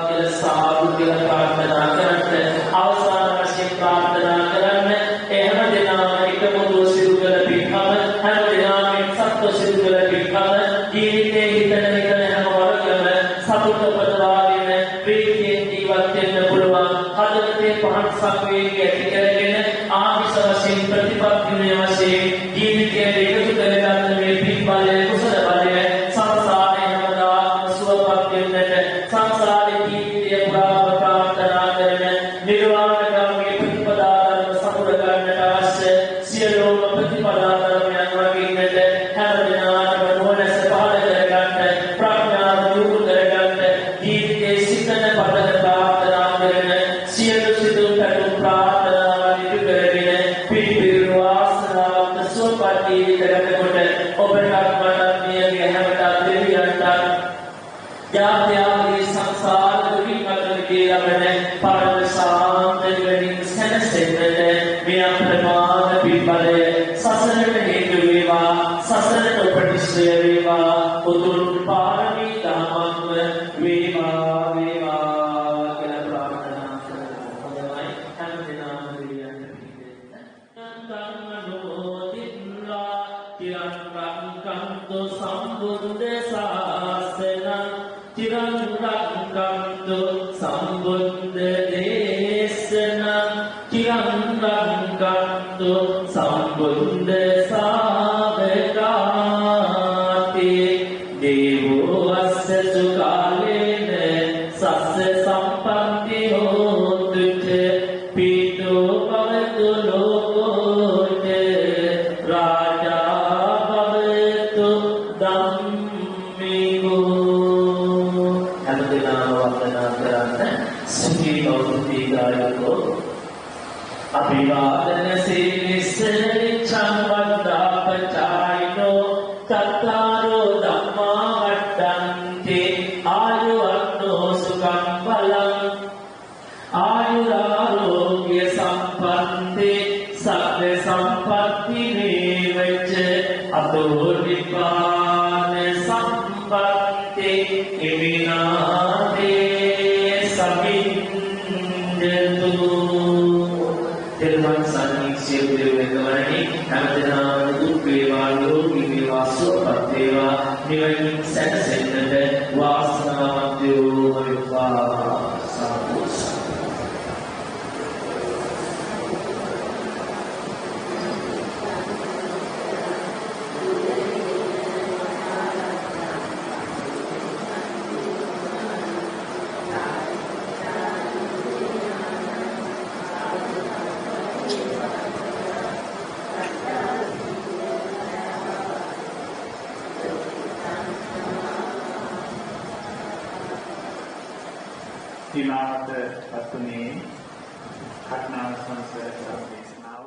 කියලා සාදු කියලා ප්‍රාර්ථනා කරන්න. අවසාන වශයෙන් ප්‍රාර්ථනා කරන්න එහෙම දෙනා එකමුතු සිදු කළ පින්කම හැම දෙනාගේ සත්ව සිදු කළ පින්කම ජීවිතේ හිතන හැම වරකම සතුට උපදවාගෙන ප්‍රීතියෙන් ජීවත් වෙන්න පුළුවන්. හදවතේ පහසක් වේගය ඇති කරගෙන ආමිෂ වශයෙන් ප්‍රතිපත්තිය වශයෙන් ජීවිතයේ එකතු කරගන්න මේ පින් බලය කුසල බලය සංසාරේ හැමදාම සුවපත් වෙන්නට සංසාරේ ජීවිතය පුරා ප්‍රාර්ථනා කරන නිර්වාණගාමී ප්‍රතිපදා ධර්ම සමුද ගන්නට අවශ්‍ය සියලුම ප්‍රතිපදා ධර්මයන් වගින්නට හැම දිනකටම නොනැස පහළ කරගන්න ප්‍රඥාව දියුණු කරගන්න ජීවිතයේ සිතන පදන ප්‍රාර්ථනා කරන සියලු සිදු පැතුම් ප්‍රාර්ථනාවන් ඉටු කරගෙන පිළිපිරු වාසනාවන්ත සුවපත් ජීවිත ගතකොට ඔබට මට මියගේ හැමදාම දෙවියන්ට යාත්‍යාවේ සංසාර දුකින් අතර කියලා පරම සාන්ත නිවනින් සැනසෙන්නට මේ අප්‍රමාණ පින්බලය සසරට හේතු වේවා. සසරට උපනිශ්‍රය වේවා. උතුම් පාරමී ධර්මත්ව වේවා වේවා කියලා ප්‍රාර්ථනා කරනවා. හොඳයි හැම දිනම දෙවියන්ට පිළිදෙන්න. තිරං රක්ඛන්තු සම්බුද්ධ ශාසනං තිරං රක්ඛන්තු සම්බුද්ධ දේශනං තිරං රක්ඛන්තු සම්බුද්ධ ශාවකාති දේවෝ අස්ස සුකාලේන සස්ස සම්පන්ති හෝතු පීතෝ භවතු ලෝකෝච රාජා භවතු ධම්මිකෝ. හැමදෙනාම වන්දනා කරන්න. සුඛී බෞද්ධී ගායකෝ අභිවාදන සීලිස්ස නිච්ඡං වද්දාපචායිනෝ චත්තාරෝ ධම්මා වඩ්ඩන්ති ආයුවන්නෝ සුඛං බලං ආයුරාරෝග්‍ය සම්පන්ති සබ්බ සම්පatti නේවච අතෝ නිපාන සම්පatti ඉමිනාතේ සමින්දතු. Terima kasih දෙවියන්වනි හැමදෙනාම දුක් වේවා නිරෝගී වේවා සුවපත් වේවා නිවනින් සැනසෙන්නට වාසනාවන්ත වේවා. සාදු. සීමාවට පත්ුනේ කර්ණාව සංසාර දේශනාව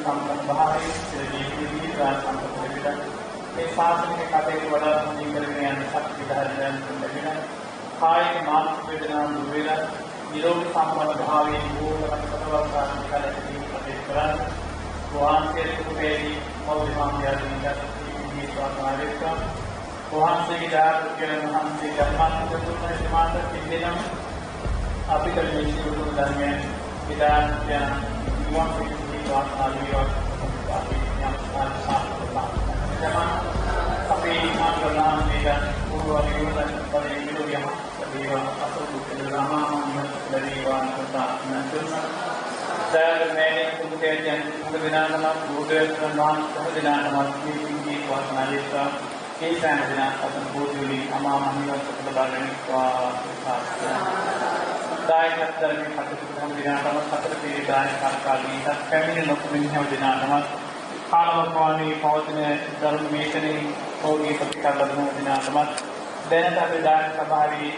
සම්පන්න භාවයේ ජීවිතී ගාන සම්පූර්ණ විදිහට මේ ශාසනික කටයුතු වඩා හොඳින් කරගෙන යන ශක්තිය ධෛර්යයන් ලැබෙන කායික මානසික වේදනා දුර වෙන නිරෝගී සම්පන්න භාවයේ බෝධන සතරවර්ගාන කලකදී කටයුතු කරන වහන්සේ කුපේදී මෞලිමාන්‍යයන්ට මේ ස්වාමීන් වහන්සේගේ දායකයන් වහන්සේ ධර්මාන්ත දුන්න සමාන්තර පිළිදෙනම් අපිට මේ සියලු ධර්මයන් විදාන යන दायकत्तर में हम दिनाटम सत्र पीरी दायकाली फैमिली लोकमिनी हम दिनाटम कालवकवानी पौधने धर्म मेषने होगी प्रतिकालनो दिनाटम दैनता पे दायक सभारी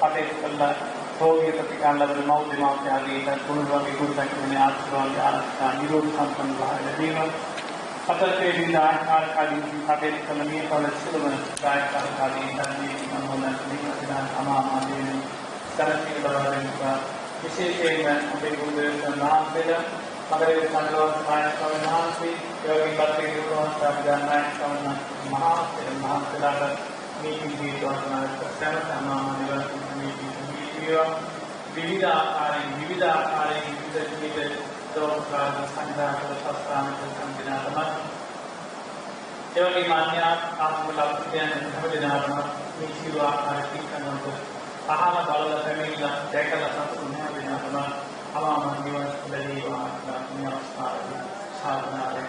पते कल्ला होगी प्रतिकालनो मौदिमा के आगे पुनर्वामी गुरु संख्या में आश्रम आस्था निरोध संपन्न भाई जीवन सत्र पीरी दायकाली पते कलमी कल सिलवन दायकाली धर्मी मनोलन निकटना अमामा देवी तरक्की बढ़ाने विशेषයෙන් අපේ ගුරුවරයන් වහන්සේලා මගරේ සංඝරත්නය වහන්සේ යෝගී පත්‍රයේ ගුරුවරයන් ගන්නායි මහාසේලාට මේ ජීවිතවලට සැමතම නිවර්තනයේ විවිධ ආකාරයෙන් විවිධ ජීවිත දෝෂාන සංඝාත සස්තාන සංදිනාතම යෝගී මාන්‍ය ආත්මලක්ෂයන් හැමදෙනාම මේ සියලු ආකාරයෙන් කරනකොට අහම බලලා පැමිණිලා දැකලා සතුටු වෙන වෙනම අමාම නිවන ලැබීවා මේ අවස්ථාවේ සාධනාවෙන්